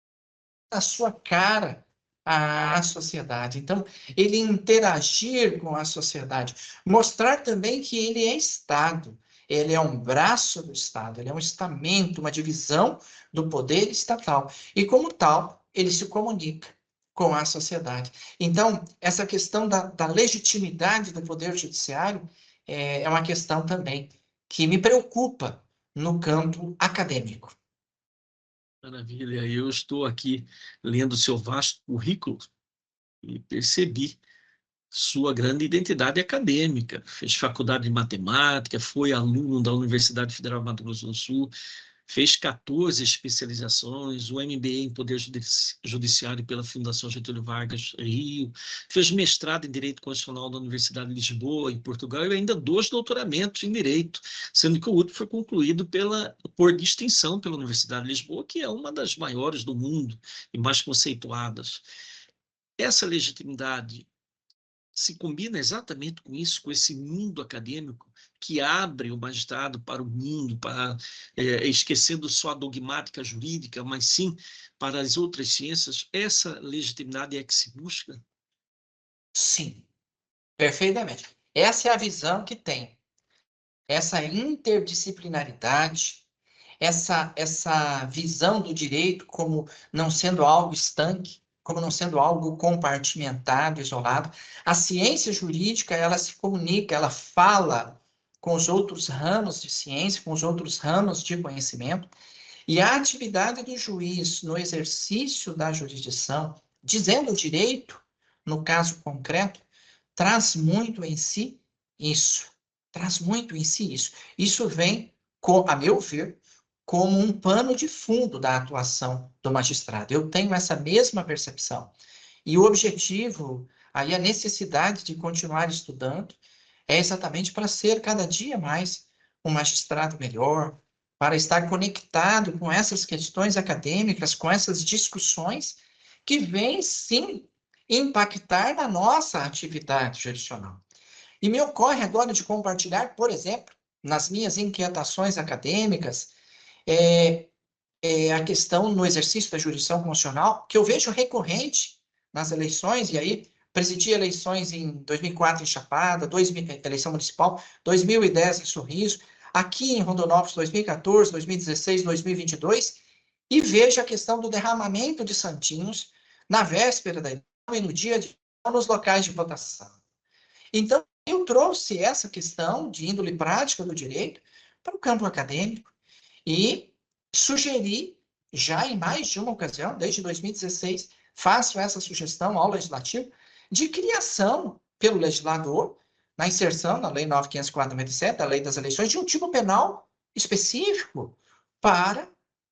a sua cara à sociedade. Então, ele interagir com a sociedade, mostrar também que ele é Estado, ele é um braço do Estado, ele é um estamento, uma divisão do poder estatal. E, como tal, ele se comunica com a sociedade. Então, essa questão da legitimidade do poder judiciário é uma questão também que me preocupa no campo acadêmico.
Maravilha, eu estou aqui lendo seu vasto currículo e percebi sua grande identidade acadêmica. Fez faculdade de matemática, foi aluno da Universidade Federal do Mato Grosso do Sul, fez 14 especializações, o MBA em Poder Judiciário pela Fundação Getúlio Vargas, Rio, fez mestrado em Direito Constitucional da Universidade de Lisboa, em Portugal, e ainda 2 doutoramentos em Direito, sendo que o último foi concluído por distinção pela Universidade de Lisboa, que é uma das maiores do mundo e mais conceituadas. Essa legitimidade se combina exatamente com isso, com esse mundo acadêmico que abre o magistrado para o mundo, para esquecendo só a dogmática jurídica, mas sim para as outras ciências. Essa legitimidade é que se busca?
Sim, perfeitamente. Essa é a visão que tem. Essa interdisciplinaridade, essa visão do direito como não sendo algo estanque, como não sendo algo compartimentado, isolado. A ciência jurídica, ela se comunica, ela fala com os outros ramos de ciência, com os outros ramos de conhecimento, e a atividade do juiz no exercício da jurisdição, dizendo o direito, no caso concreto, traz muito em si isso. Traz muito em si isso. Isso vem, a meu ver, como um pano de fundo da atuação do magistrado. Eu tenho essa mesma percepção. E o objetivo, aí a necessidade de continuar estudando, é exatamente para ser cada dia mais um magistrado melhor, para estar conectado com essas questões acadêmicas, com essas discussões que vêm, sim, impactar na nossa atividade jurisdicional. E me ocorre agora de compartilhar, por exemplo, nas minhas inquietações acadêmicas, a questão no exercício da jurisdição constitucional, que eu vejo recorrente nas eleições, e aí presidi eleições em 2004 em Chapada, eleição municipal, 2010 em Sorriso, aqui em Rondonópolis, 2014, 2016, 2022, e vejo a questão do derramamento de santinhos na véspera da eleição e no dia de nos locais de votação. Então, eu trouxe essa questão de índole prática do direito para o campo acadêmico e sugeri, já em mais de uma ocasião, desde 2016, faço essa sugestão ao Legislativo de criação pelo legislador, na inserção na Lei 9.504/97, da Lei das Eleições, de um tipo penal específico para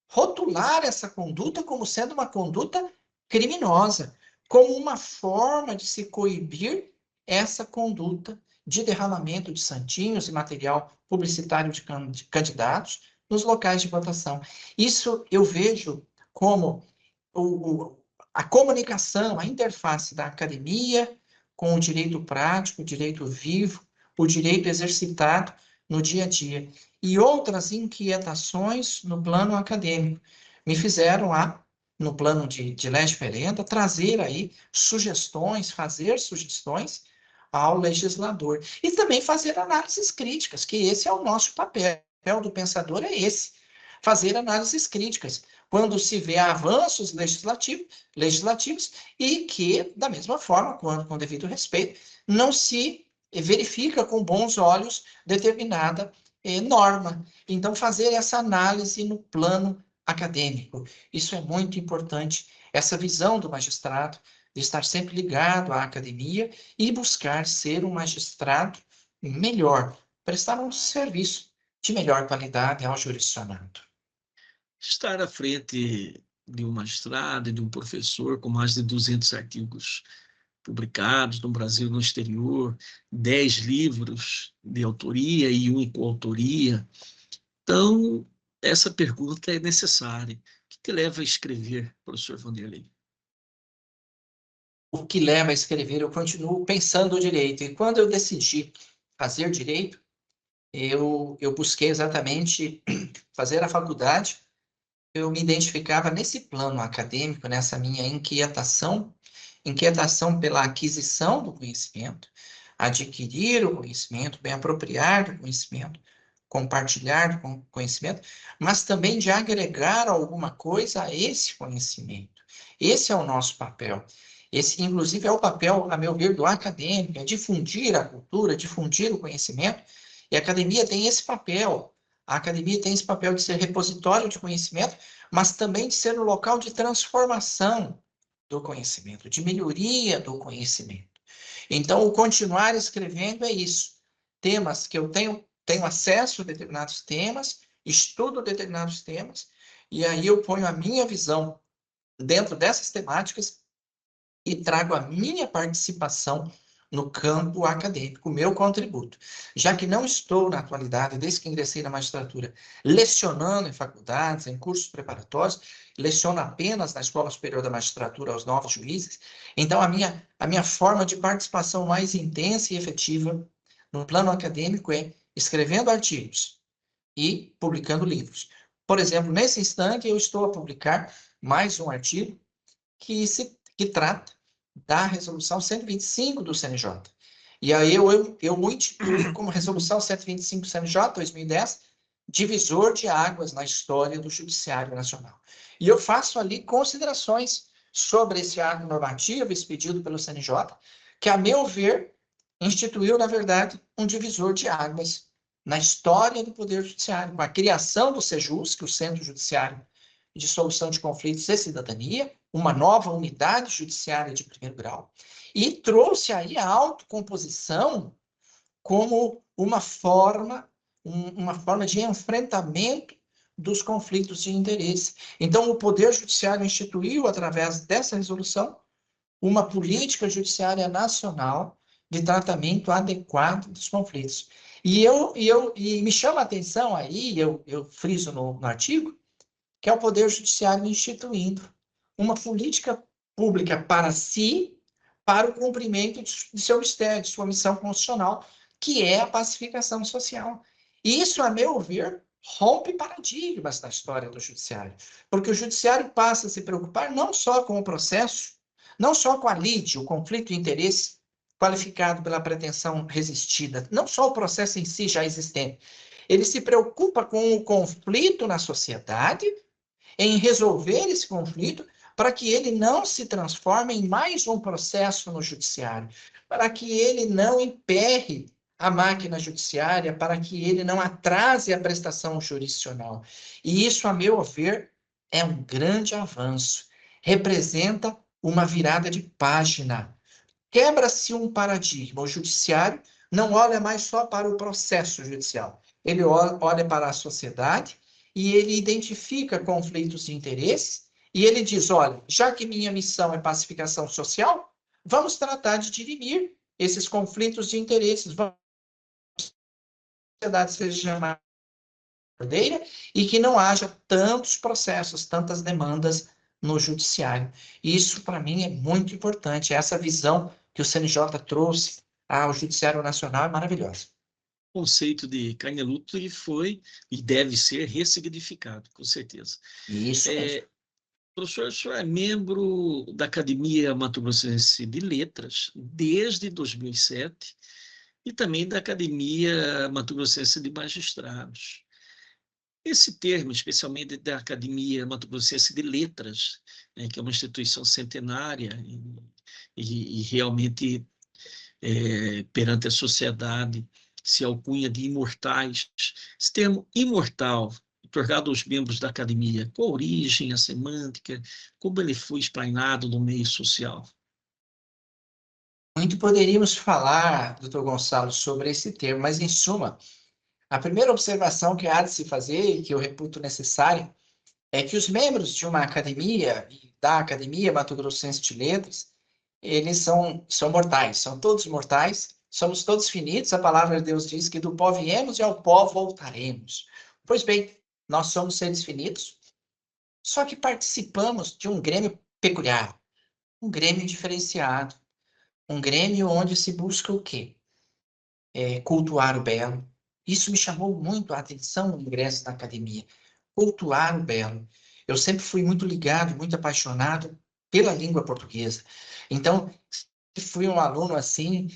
rotular essa conduta como sendo uma conduta criminosa, como uma forma de se coibir essa conduta de derramamento de santinhos e material publicitário de candidatos nos locais de votação. Isso eu vejo como a comunicação, a interface da academia com o direito prático, o direito vivo, o direito exercitado no dia a dia. E outras inquietações no plano acadêmico me fizeram no plano de lege ferenda, trazer aí sugestões, fazer sugestões ao legislador. E também fazer análises críticas, que esse é o nosso papel. O papel do pensador é esse, fazer análises críticas, quando se vê avanços legislativos e que, da mesma forma, com devido respeito, não se verifica com bons olhos determinada norma. Então, fazer essa análise no plano acadêmico, isso é muito importante, essa visão do magistrado, de estar sempre ligado à academia e buscar ser um magistrado melhor, prestar um serviço de melhor qualidade ao jurisdicionado.
Estar à frente de um magistrado e de um professor com mais de 200 artigos publicados no Brasil e no exterior, 10 livros de autoria e um em coautoria. Então, essa pergunta é necessária. O que te leva a escrever, professor Vanderlei?
O que leva a escrever, eu continuo pensando o direito. E quando eu decidi fazer direito, eu busquei exatamente fazer a faculdade. Eu me identificava nesse plano acadêmico, nessa minha inquietação pela aquisição do conhecimento, adquirir o conhecimento, bem apropriar do conhecimento, compartilhar do conhecimento, mas também de agregar alguma coisa a esse conhecimento. Esse é o nosso papel. Esse, inclusive, é o papel, a meu ver, do acadêmico, é difundir a cultura, difundir o conhecimento, e a academia tem esse papel. A academia tem esse papel de ser repositório de conhecimento, mas também de ser um local de transformação do conhecimento, de melhoria do conhecimento. Então, o continuar escrevendo é isso. Temas que eu tenho acesso a determinados temas, estudo determinados temas, e aí eu ponho a minha visão dentro dessas temáticas e trago a minha participação no campo acadêmico, o meu contributo. Já que não estou, na atualidade, desde que ingressei na magistratura, lecionando em faculdades, em cursos preparatórios, leciono apenas na Escola Superior da Magistratura aos novos juízes, então a minha forma de participação mais intensa e efetiva no plano acadêmico é escrevendo artigos e publicando livros. Por exemplo, nesse instante, eu estou a publicar mais um artigo que trata da resolução 125 do CNJ. E aí eu o intitulo como resolução 125 do CNJ, 2010, divisor de águas na história do Judiciário Nacional. E eu faço ali considerações sobre esse ato normativo expedido pelo CNJ, que, a meu ver, instituiu, na verdade, um divisor de águas na história do Poder Judiciário, com a criação do SEJUS, que é o Centro Judiciário de Solução de Conflitos e Cidadania, uma nova unidade judiciária de primeiro grau, e trouxe aí a autocomposição como uma forma de enfrentamento dos conflitos de interesse. Então, o Poder Judiciário instituiu, através dessa resolução, uma política judiciária nacional de tratamento adequado dos conflitos. E me chama a atenção aí, eu friso no artigo, que é o Poder Judiciário instituindo uma política pública para si, para o cumprimento de seu mistério, de sua missão constitucional, que é a pacificação social. E isso, a meu ver, rompe paradigmas na história do judiciário, porque o judiciário passa a se preocupar não só com o processo, não só com a lide, o conflito de interesse qualificado pela pretensão resistida, não só o processo em si já existente, ele se preocupa com o conflito na sociedade, em resolver esse conflito, para que ele não se transforme em mais um processo no judiciário, para que ele não emperre a máquina judiciária, para que ele não atrase a prestação jurisdicional. E isso, a meu ver, é um grande avanço. Representa uma virada de página. Quebra-se um paradigma. O judiciário não olha mais só para o processo judicial. Ele olha para a sociedade e ele identifica conflitos de interesse e ele diz, olha, já que minha missão é pacificação social, vamos tratar de dirimir esses conflitos de interesses. Vamos que a sociedade seja mais verdadeira e que não haja tantos processos, tantas demandas no judiciário. Isso, para mim, é muito importante. Essa visão que o CNJ trouxe ao Judiciário Nacional é maravilhosa.
O conceito de Canelutri foi e deve ser ressignificado, com certeza.
Isso mesmo.
Professor, o senhor é membro da Academia Mato Grossense de Letras desde 2007 e também da Academia Mato Grossense de Magistrados. Esse termo, especialmente da Academia Mato Grossense de Letras, né, que é uma instituição centenária e realmente, perante a sociedade, se alcunha de imortais. Esse termo imortal, otorgado aos membros da academia, qual a origem, a semântica, como ele foi explanado no meio social?
Muito poderíamos falar, doutor Gonçalo, sobre esse termo, mas, em suma, a primeira observação que há de se fazer, e que eu reputo necessária, é que os membros de uma academia, da Academia Mato Grossense de Letras, eles são mortais, são todos mortais, somos todos finitos. A palavra de Deus diz que do pó viemos e ao pó voltaremos. Pois bem, nós somos seres finitos, só que participamos de um grêmio peculiar, um grêmio diferenciado, um grêmio onde se busca o quê? Cultuar o belo. Isso me chamou muito a atenção no ingresso na academia. Cultuar o belo. Eu sempre fui muito ligado, muito apaixonado pela língua portuguesa. Então, fui um aluno assim,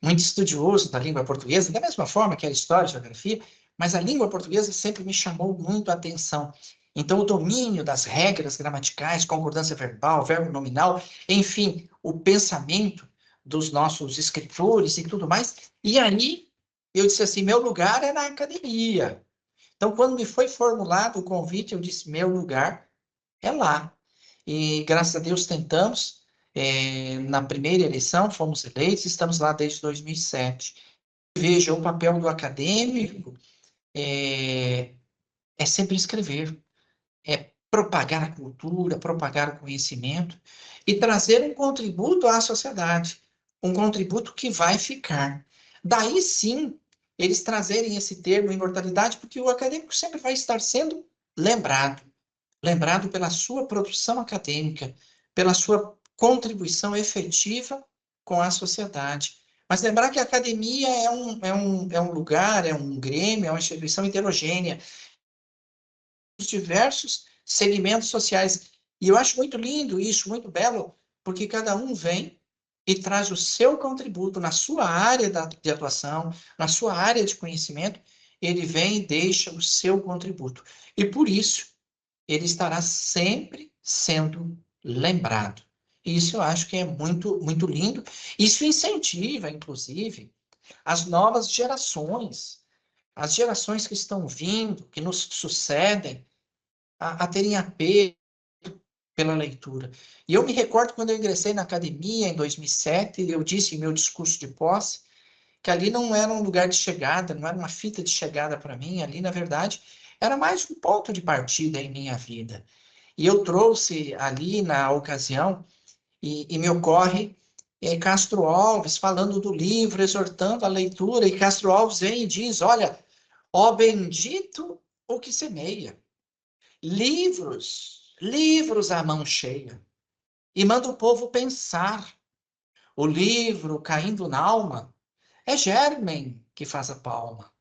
muito estudioso da língua portuguesa, da mesma forma que a história, a geografia, mas a língua portuguesa sempre me chamou muito a atenção. Então, o domínio das regras gramaticais, concordância verbal, verbo nominal, enfim, o pensamento dos nossos escritores e tudo mais. E aí, eu disse assim, meu lugar é na academia. Então, quando me foi formulado o convite, eu disse, meu lugar é lá. E, graças a Deus, tentamos. Na primeira eleição, fomos eleitos, estamos lá desde 2007. Veja, o papel do acadêmico é sempre escrever, é propagar a cultura, propagar o conhecimento e trazer um contributo à sociedade, um contributo que vai ficar. Daí sim, eles trazerem esse termo imortalidade, porque o acadêmico sempre vai estar sendo lembrado, lembrado pela sua produção acadêmica, pela sua contribuição efetiva com a sociedade. Mas lembrar que a academia é um lugar, é um grêmio, é uma instituição heterogênea, os diversos segmentos sociais. E eu acho muito lindo isso, muito belo, porque cada um vem e traz o seu contributo na sua área de atuação, na sua área de conhecimento, ele vem e deixa o seu contributo. E por isso, ele estará sempre sendo lembrado. E isso eu acho que é muito, muito lindo. Isso incentiva, inclusive, as novas gerações, as gerações que estão vindo, que nos sucedem, a terem apego pela leitura. E eu me recordo quando eu ingressei na academia em 2007, eu disse em meu discurso de posse que ali não era um lugar de chegada, não era uma fita de chegada para mim, ali, na verdade, era mais um ponto de partida em minha vida. E eu trouxe ali, na ocasião, e me ocorre Castro Alves falando do livro, exortando a leitura, e Castro Alves vem e diz, olha, ó bendito o que semeia. Livros à mão cheia. E manda o povo pensar. O livro caindo na alma é germen que faz a palma.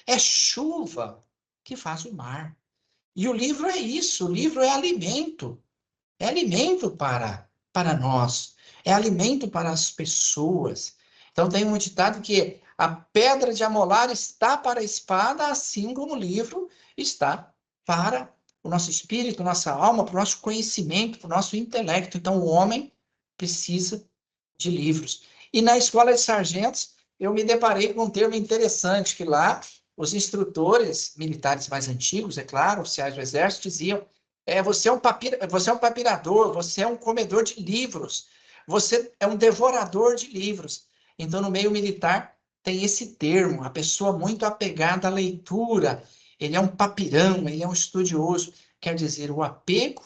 É chuva que faz o mar. E o livro é isso, o livro é alimento. É alimento para nós. É alimento para as pessoas. Então tem um ditado que a pedra de amolar está para a espada, assim como o livro está para o nosso espírito, nossa alma, para o nosso conhecimento, para o nosso intelecto. Então o homem precisa de livros. E na escola de sargentos, eu me deparei com um termo interessante, que lá os instrutores militares mais antigos, é claro, oficiais do exército, diziam você é um papirador, você é um comedor de livros, você é um devorador de livros. Então, no meio militar, tem esse termo, a pessoa muito apegada à leitura, ele é um papirão, ele é um estudioso, quer dizer, o apego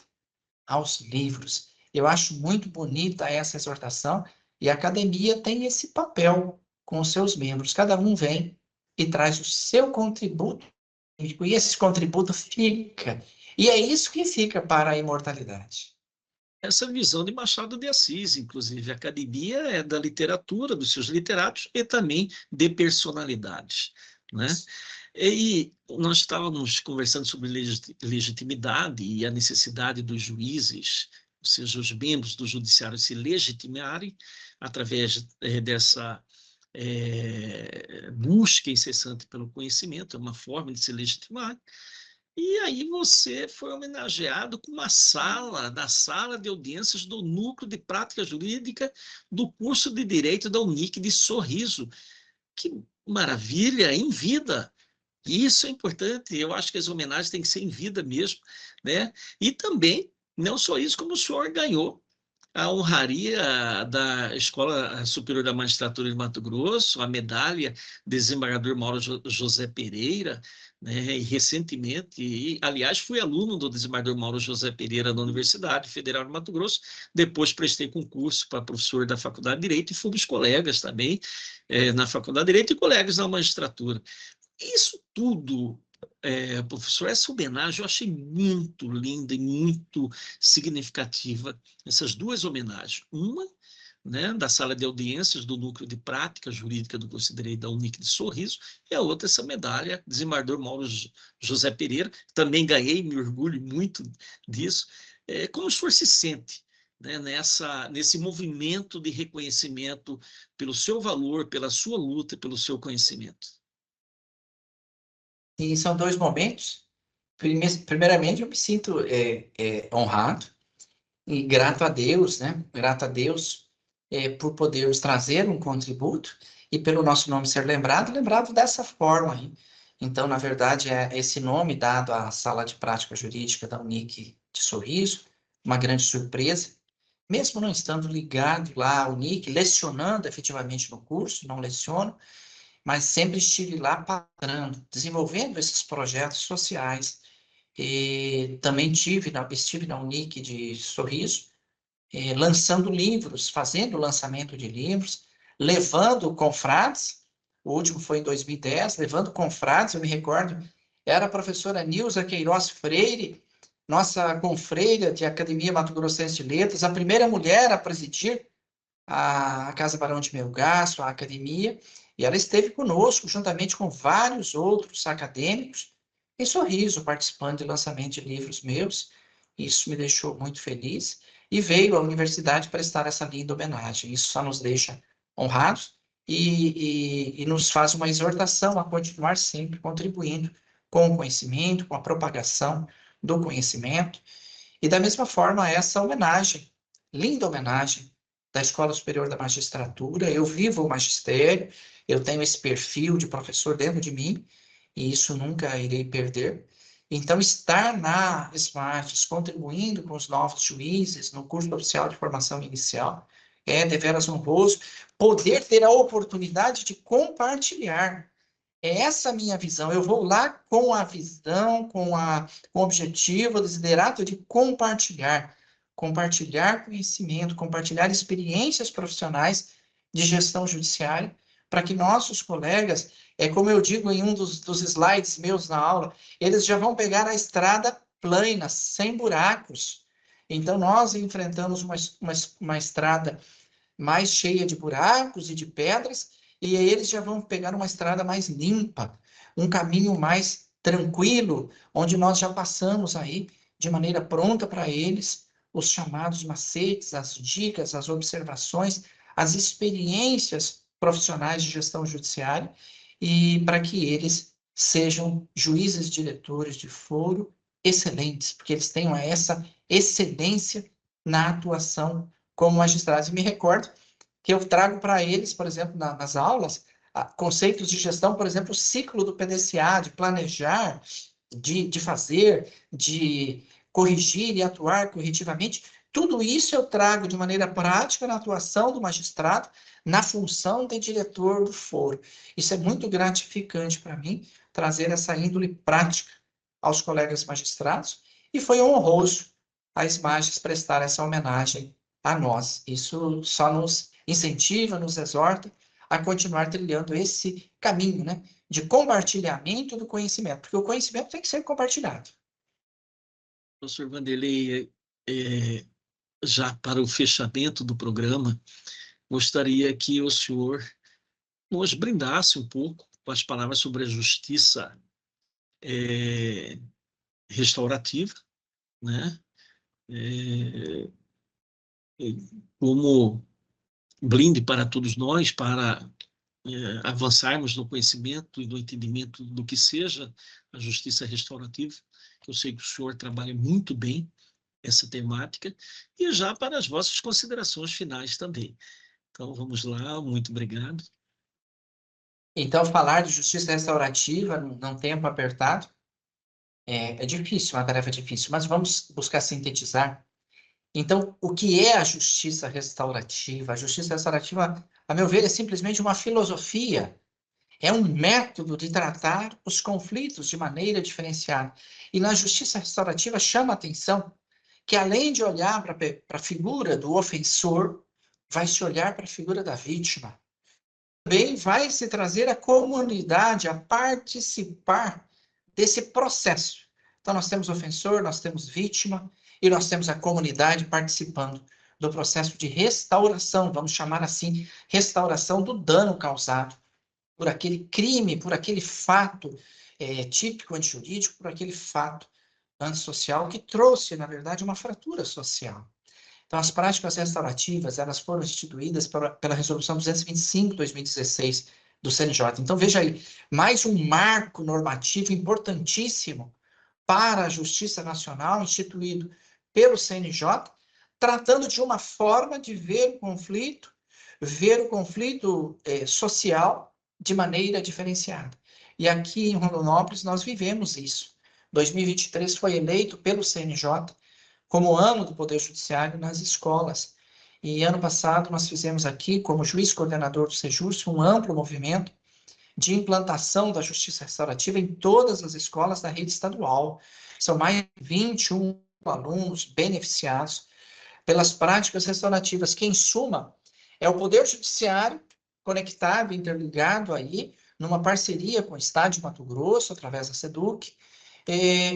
aos livros. Eu acho muito bonita essa exortação, e a academia tem esse papel com os seus membros. Cada um vem e traz o seu contributo, e esse contributo fica. E é isso que fica para a imortalidade.
Essa visão de Machado de Assis, inclusive, a academia é da literatura, dos seus literatos e também de personalidades, né? E nós estávamos conversando sobre legitimidade e a necessidade dos juízes, ou seja, os membros do judiciário se legitimarem através dessa busca incessante pelo conhecimento, é uma forma de se legitimar. E aí você foi homenageado com uma sala, da sala de audiências do Núcleo de Prática Jurídica do curso de Direito da Unic de Sorriso. Que maravilha, em vida! E isso é importante, eu acho que as homenagens têm que ser em vida mesmo, né? E também, não só isso, como o senhor ganhou a honraria da Escola Superior da Magistratura de Mato Grosso, a medalha desembargador Mauro José Pereira, né, e recentemente, aliás, fui aluno do desembargador Mauro José Pereira da Universidade Federal de Mato Grosso, depois prestei concurso para professor da Faculdade de Direito e fomos colegas também na Faculdade de Direito e colegas na magistratura. Isso tudo, professor, essa homenagem eu achei muito linda e muito significativa, essas duas homenagens. Uma, né, da sala de audiências do Núcleo de Prática Jurídica do curso de Direito da Unic de Sorriso, e a outra, essa medalha, desembargador Mauro José Pereira, também ganhei, me orgulho muito disso. Como o senhor se sente, né, nesse movimento de reconhecimento pelo seu valor, pela sua luta, pelo seu conhecimento?
E são dois momentos. Primeiramente, eu me sinto honrado e grato a Deus, né? Grato a Deus por podermos trazer um contributo e pelo nosso nome ser lembrado dessa forma aí. Então, na verdade, é esse nome dado à Sala de Prática Jurídica da Unic de Sorriso, uma grande surpresa. Mesmo não estando ligado lá à Unic, lecionando efetivamente no curso, não leciono, mas sempre estive lá patrando, desenvolvendo esses projetos sociais. E também estive na Unic de Sorriso, lançando livros, fazendo o lançamento de livros, levando confrades, o último foi em 2010, levando confrades, eu me recordo, era a professora Nilza Queiroz Freire, nossa confreira de Academia Mato Grossense de Letras, a primeira mulher a presidir a Casa Barão de Melgaço, a academia, e ela esteve conosco, juntamente com vários outros acadêmicos, em Sorriso, participando de lançamento de livros meus. Isso me deixou muito feliz. E veio à universidade prestar essa linda homenagem. Isso só nos deixa honrados e nos faz uma exortação a continuar sempre contribuindo com o conhecimento, com a propagação do conhecimento. E da mesma forma, essa homenagem, linda homenagem, da Escola Superior da Magistratura. Eu vivo o magistério, eu tenho esse perfil de professor dentro de mim, e isso nunca irei perder. Então, estar na SMARTS, contribuindo com os novos juízes no curso oficial de formação inicial, é deveras honroso. Poder ter a oportunidade de compartilhar. É essa a minha visão. Eu vou lá com a visão, com o objetivo, o desiderato de compartilhar conhecimento, compartilhar experiências profissionais de gestão judiciária, para que nossos colegas, como eu digo em um dos slides meus na aula, eles já vão pegar a estrada plana, sem buracos. Então, nós enfrentamos uma estrada mais cheia de buracos e de pedras, e aí eles já vão pegar uma estrada mais limpa, um caminho mais tranquilo, onde nós já passamos aí de maneira pronta para eles os chamados macetes, as dicas, as observações, as experiências profissionais de gestão judiciária, e para que eles sejam juízes diretores de foro excelentes, porque eles tenham essa excelência na atuação como magistrados. E me recordo que eu trago para eles, por exemplo, nas aulas, conceitos de gestão, por exemplo, o ciclo do PDCA, de planejar, de fazer, de corrigir e atuar corretivamente. Tudo isso eu trago de maneira prática na atuação do magistrado, na função de diretor do foro. Isso é muito gratificante para mim, trazer essa índole prática aos colegas magistrados, e foi honroso a SMAGES prestar essa homenagem a nós. Isso só nos incentiva, nos exorta a continuar trilhando esse caminho, né, de compartilhamento do conhecimento, porque o conhecimento tem que ser compartilhado.
Professor Vanderlei, já para o fechamento do programa, gostaria que o senhor nos brindasse um pouco com as palavras sobre a justiça restaurativa, né? Como blinde para todos nós, para avançarmos no conhecimento e no entendimento do que seja a justiça restaurativa, que eu sei que o senhor trabalha muito bem essa temática, e já para as vossas considerações finais também. Então, vamos lá, muito obrigado.
Então, falar de justiça restaurativa num tempo apertado é difícil, uma tarefa difícil, mas vamos buscar sintetizar. Então, o que é a justiça restaurativa? A justiça restaurativa, a meu ver, é simplesmente uma filosofia, é um método de tratar os conflitos de maneira diferenciada. E na justiça restaurativa chama a atenção que, além de olhar para a figura do ofensor, vai se olhar para a figura da vítima. Também vai se trazer a comunidade a participar desse processo. Então, nós temos ofensor, nós temos vítima, e nós temos a comunidade participando do processo de restauração, vamos chamar assim, restauração do dano causado por aquele crime, por aquele fato típico antijurídico, por aquele fato antissocial que trouxe, na verdade, uma fratura social. Então, as práticas restaurativas, elas foram instituídas pela Resolução 225 de 2016 do CNJ. Então, veja aí, mais um marco normativo importantíssimo para a Justiça Nacional, instituído pelo CNJ, tratando de uma forma de ver o conflito social de maneira diferenciada. E aqui em Rondonópolis nós vivemos isso. 2023 foi eleito pelo CNJ como ano do Poder Judiciário nas escolas. E ano passado nós fizemos aqui, como juiz coordenador do Sejusc, um amplo movimento de implantação da justiça restaurativa em todas as escolas da rede estadual. São mais de 21 alunos beneficiados pelas práticas restaurativas, que, em suma, é o Poder Judiciário conectado, interligado aí, numa parceria com o Estado de Mato Grosso, através da SEDUC,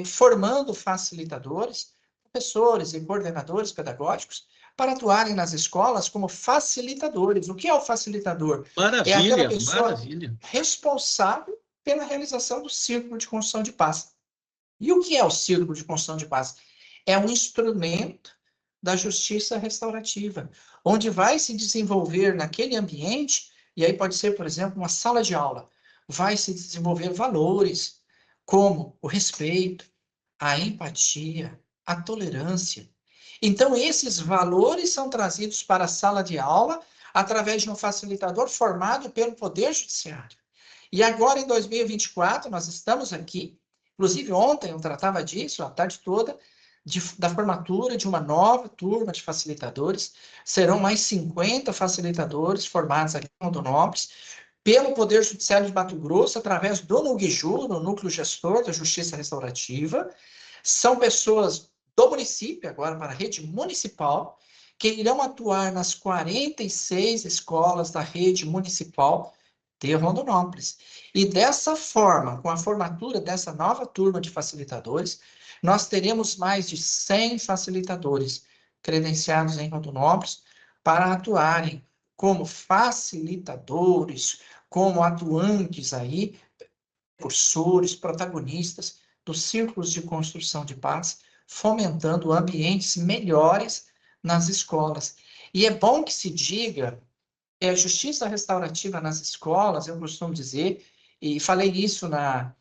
formando facilitadores, professores e coordenadores pedagógicos, para atuarem nas escolas como facilitadores. O que é o facilitador?
Maravilha,
é aquela pessoa
maravilha.
responsável pela realização do Círculo de Construção de Paz. E o que é o Círculo de Construção de Paz? É um instrumento da justiça restaurativa, onde vai se desenvolver naquele ambiente, e aí pode ser, por exemplo, uma sala de aula, vai se desenvolver valores como o respeito, a empatia, a tolerância. Então, esses valores são trazidos para a sala de aula através de um facilitador formado pelo Poder Judiciário. E agora, em 2024, nós estamos aqui, inclusive ontem eu tratava disso, a tarde toda, da formatura de uma nova turma de facilitadores. Serão mais 50 facilitadores formados aqui em Rondonópolis, pelo Poder Judiciário de Mato Grosso, através do NUGJU, no Núcleo Gestor da Justiça Restaurativa. São pessoas do município, agora para a rede municipal, que irão atuar nas 46 escolas da rede municipal de Rondonópolis. E dessa forma, com a formatura dessa nova turma de facilitadores, nós teremos mais de 100 facilitadores credenciados em Rondonópolis para atuarem como facilitadores, como atuantes aí, cursores, protagonistas dos círculos de construção de paz, fomentando ambientes melhores nas escolas. E é bom que se diga, a justiça restaurativa nas escolas, eu costumo dizer, e falei isso na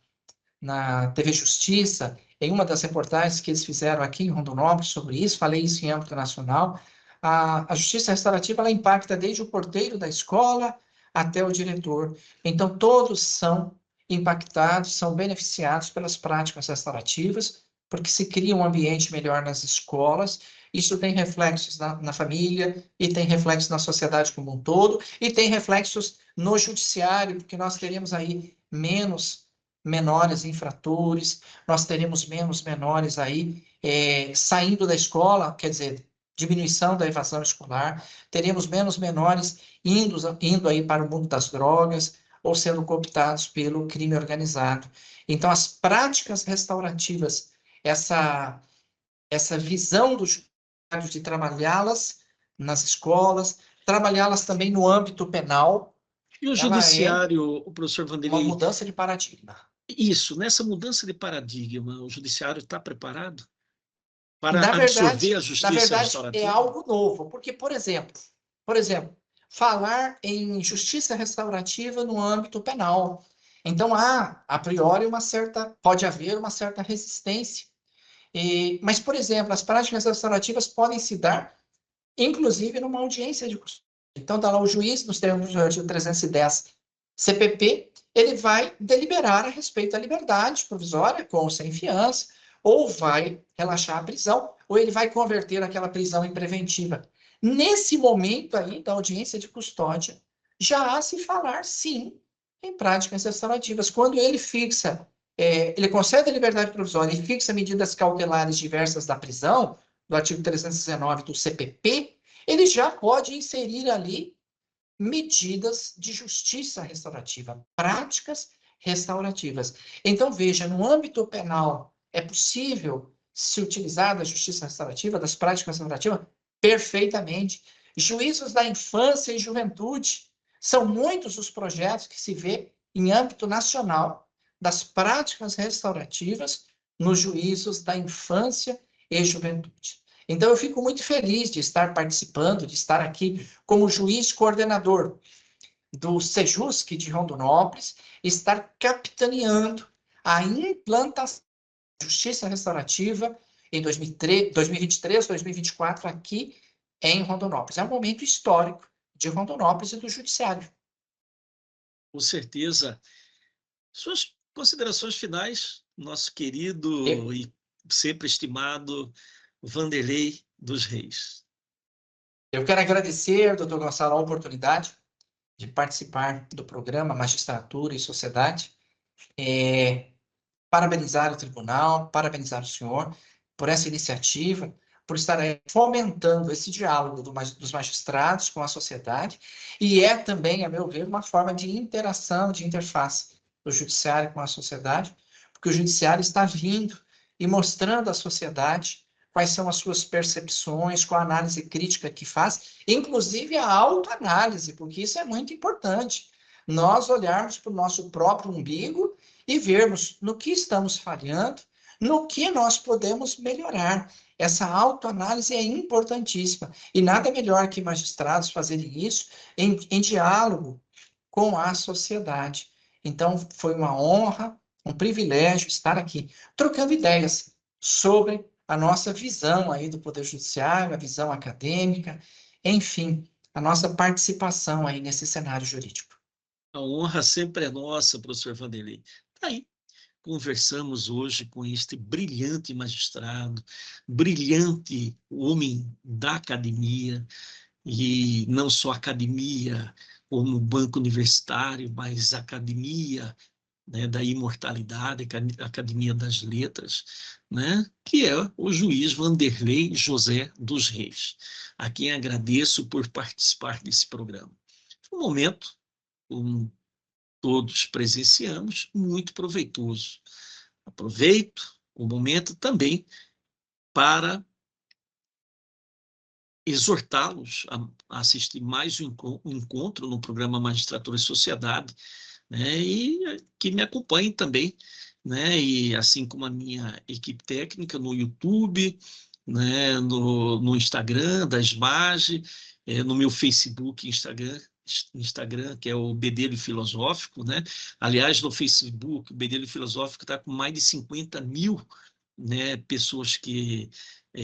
TV Justiça, em uma das reportagens que eles fizeram aqui em Rondonópolis sobre isso, falei isso em âmbito nacional, a justiça restaurativa, ela impacta desde o porteiro da escola até o diretor. Então, todos são impactados, são beneficiados pelas práticas restaurativas, porque se cria um ambiente melhor nas escolas. Isso tem reflexos na família, e tem reflexos na sociedade como um todo, e tem reflexos no judiciário, porque nós teremos aí menores infratores, nós teremos menos menores aí saindo da escola, quer dizer, diminuição da evasão escolar, teremos menos menores indo aí para o mundo das drogas, ou sendo cooptados pelo crime organizado. Então, as práticas restaurativas, essa visão do judiciário de trabalhá-las nas escolas, trabalhá-las também no âmbito penal.
E o judiciário, o professor
Uma
Vanderlei,
mudança de paradigma.
isso, nessa mudança de paradigma, o judiciário está preparado para
Na
absorver a
verdade,
justiça restaurativa?
é algo novo, porque, por exemplo, falar em justiça restaurativa no âmbito penal. Então, a priori, pode haver uma certa resistência. Mas, por exemplo, as práticas restaurativas podem se dar, inclusive, numa audiência de custódia. Então, está lá o juiz, nos termos do artigo 310 CPP, ele vai deliberar a respeito da liberdade provisória, com ou sem fiança, ou vai relaxar a prisão, ou ele vai converter aquela prisão em preventiva. Nesse momento aí da audiência de custódia, já há se falar, sim, em práticas restaurativas. Quando ele fixa, ele concede a liberdade provisória e fixa medidas cautelares diversas da prisão, do artigo 319 do CPP, ele já pode inserir ali medidas de justiça restaurativa, práticas restaurativas. Então, veja, no âmbito penal, é possível se utilizar da justiça restaurativa, das práticas restaurativas? Perfeitamente. Juízos da infância e juventude, são muitos os projetos que se vê em âmbito nacional das práticas restaurativas nos juízos da infância e juventude. Então, eu fico muito feliz de estar participando, de estar aqui como juiz coordenador do Sejusc de Rondonópolis, estar capitaneando a implantação da justiça restaurativa em 2023, 2024, aqui em Rondonópolis. É um momento histórico de Rondonópolis e do Judiciário.
Com certeza. Suas considerações finais, nosso querido e sempre estimado Vanderlei dos Reis.
Eu quero agradecer, doutor Gonçalo, a oportunidade de participar do programa Magistratura e Sociedade. Parabenizar o tribunal, parabenizar o senhor por essa iniciativa, por estar aí fomentando esse diálogo dos magistrados com a sociedade, e é também, a meu ver, uma forma de interação, de interface do judiciário com a sociedade, porque o judiciário está vindo e mostrando à sociedade quais são as suas percepções, qual a análise crítica que faz, inclusive a autoanálise, porque isso é muito importante. Nós olharmos para o nosso próprio umbigo e vermos no que estamos falhando, no que nós podemos melhorar. Essa autoanálise é importantíssima. E nada melhor que magistrados fazerem isso em diálogo com a sociedade. Então, foi uma honra, um privilégio estar aqui, trocando ideias sobre a nossa visão aí do Poder Judiciário, a visão acadêmica, enfim, a nossa participação aí nesse cenário jurídico.
A honra sempre é nossa, professor Vanderlei. Tá aí. Conversamos hoje com este brilhante magistrado, brilhante homem da academia, e não só academia como banco universitário, mas academia, né, da imortalidade, academia das letras, né, que é o juiz Vanderlei José dos Reis, a quem agradeço por participar desse programa. Foi um momento, todos presenciamos, muito proveitoso. Aproveito o momento também para exortá-los a assistir mais um encontro no programa Magistratura e Sociedade, né, e que me acompanhem também, né, e assim como a minha equipe técnica no YouTube, né, no Instagram da SMAGE, no meu Facebook e Instagram, que é o Bedelho Filosófico, né? Aliás, no Facebook, o Bedelho Filosófico está com mais de 50 mil, né, pessoas que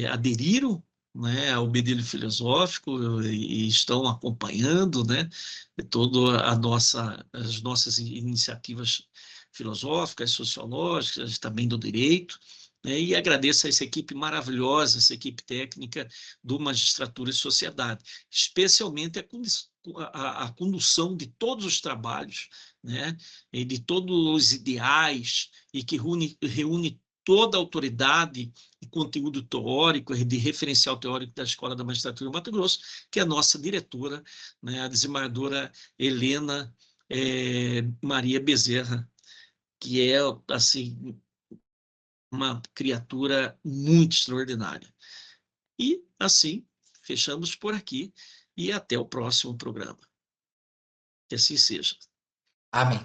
aderiram, né, ao Bedelho Filosófico e estão acompanhando, né, toda as nossas iniciativas filosóficas, sociológicas, também do direito, né, e agradeço a essa equipe maravilhosa, essa equipe técnica do Magistratura e Sociedade, especialmente a condução de todos os trabalhos, né, e de todos os ideais, e que reúne toda a autoridade e conteúdo teórico, de referencial teórico da Escola da Magistratura do Mato Grosso, que é a nossa diretora, né, a desembargadora Helena Maria Bezerra, que é, assim, uma criatura muito extraordinária. E, assim, fechamos por aqui e até o próximo programa. Que assim seja.
Amém.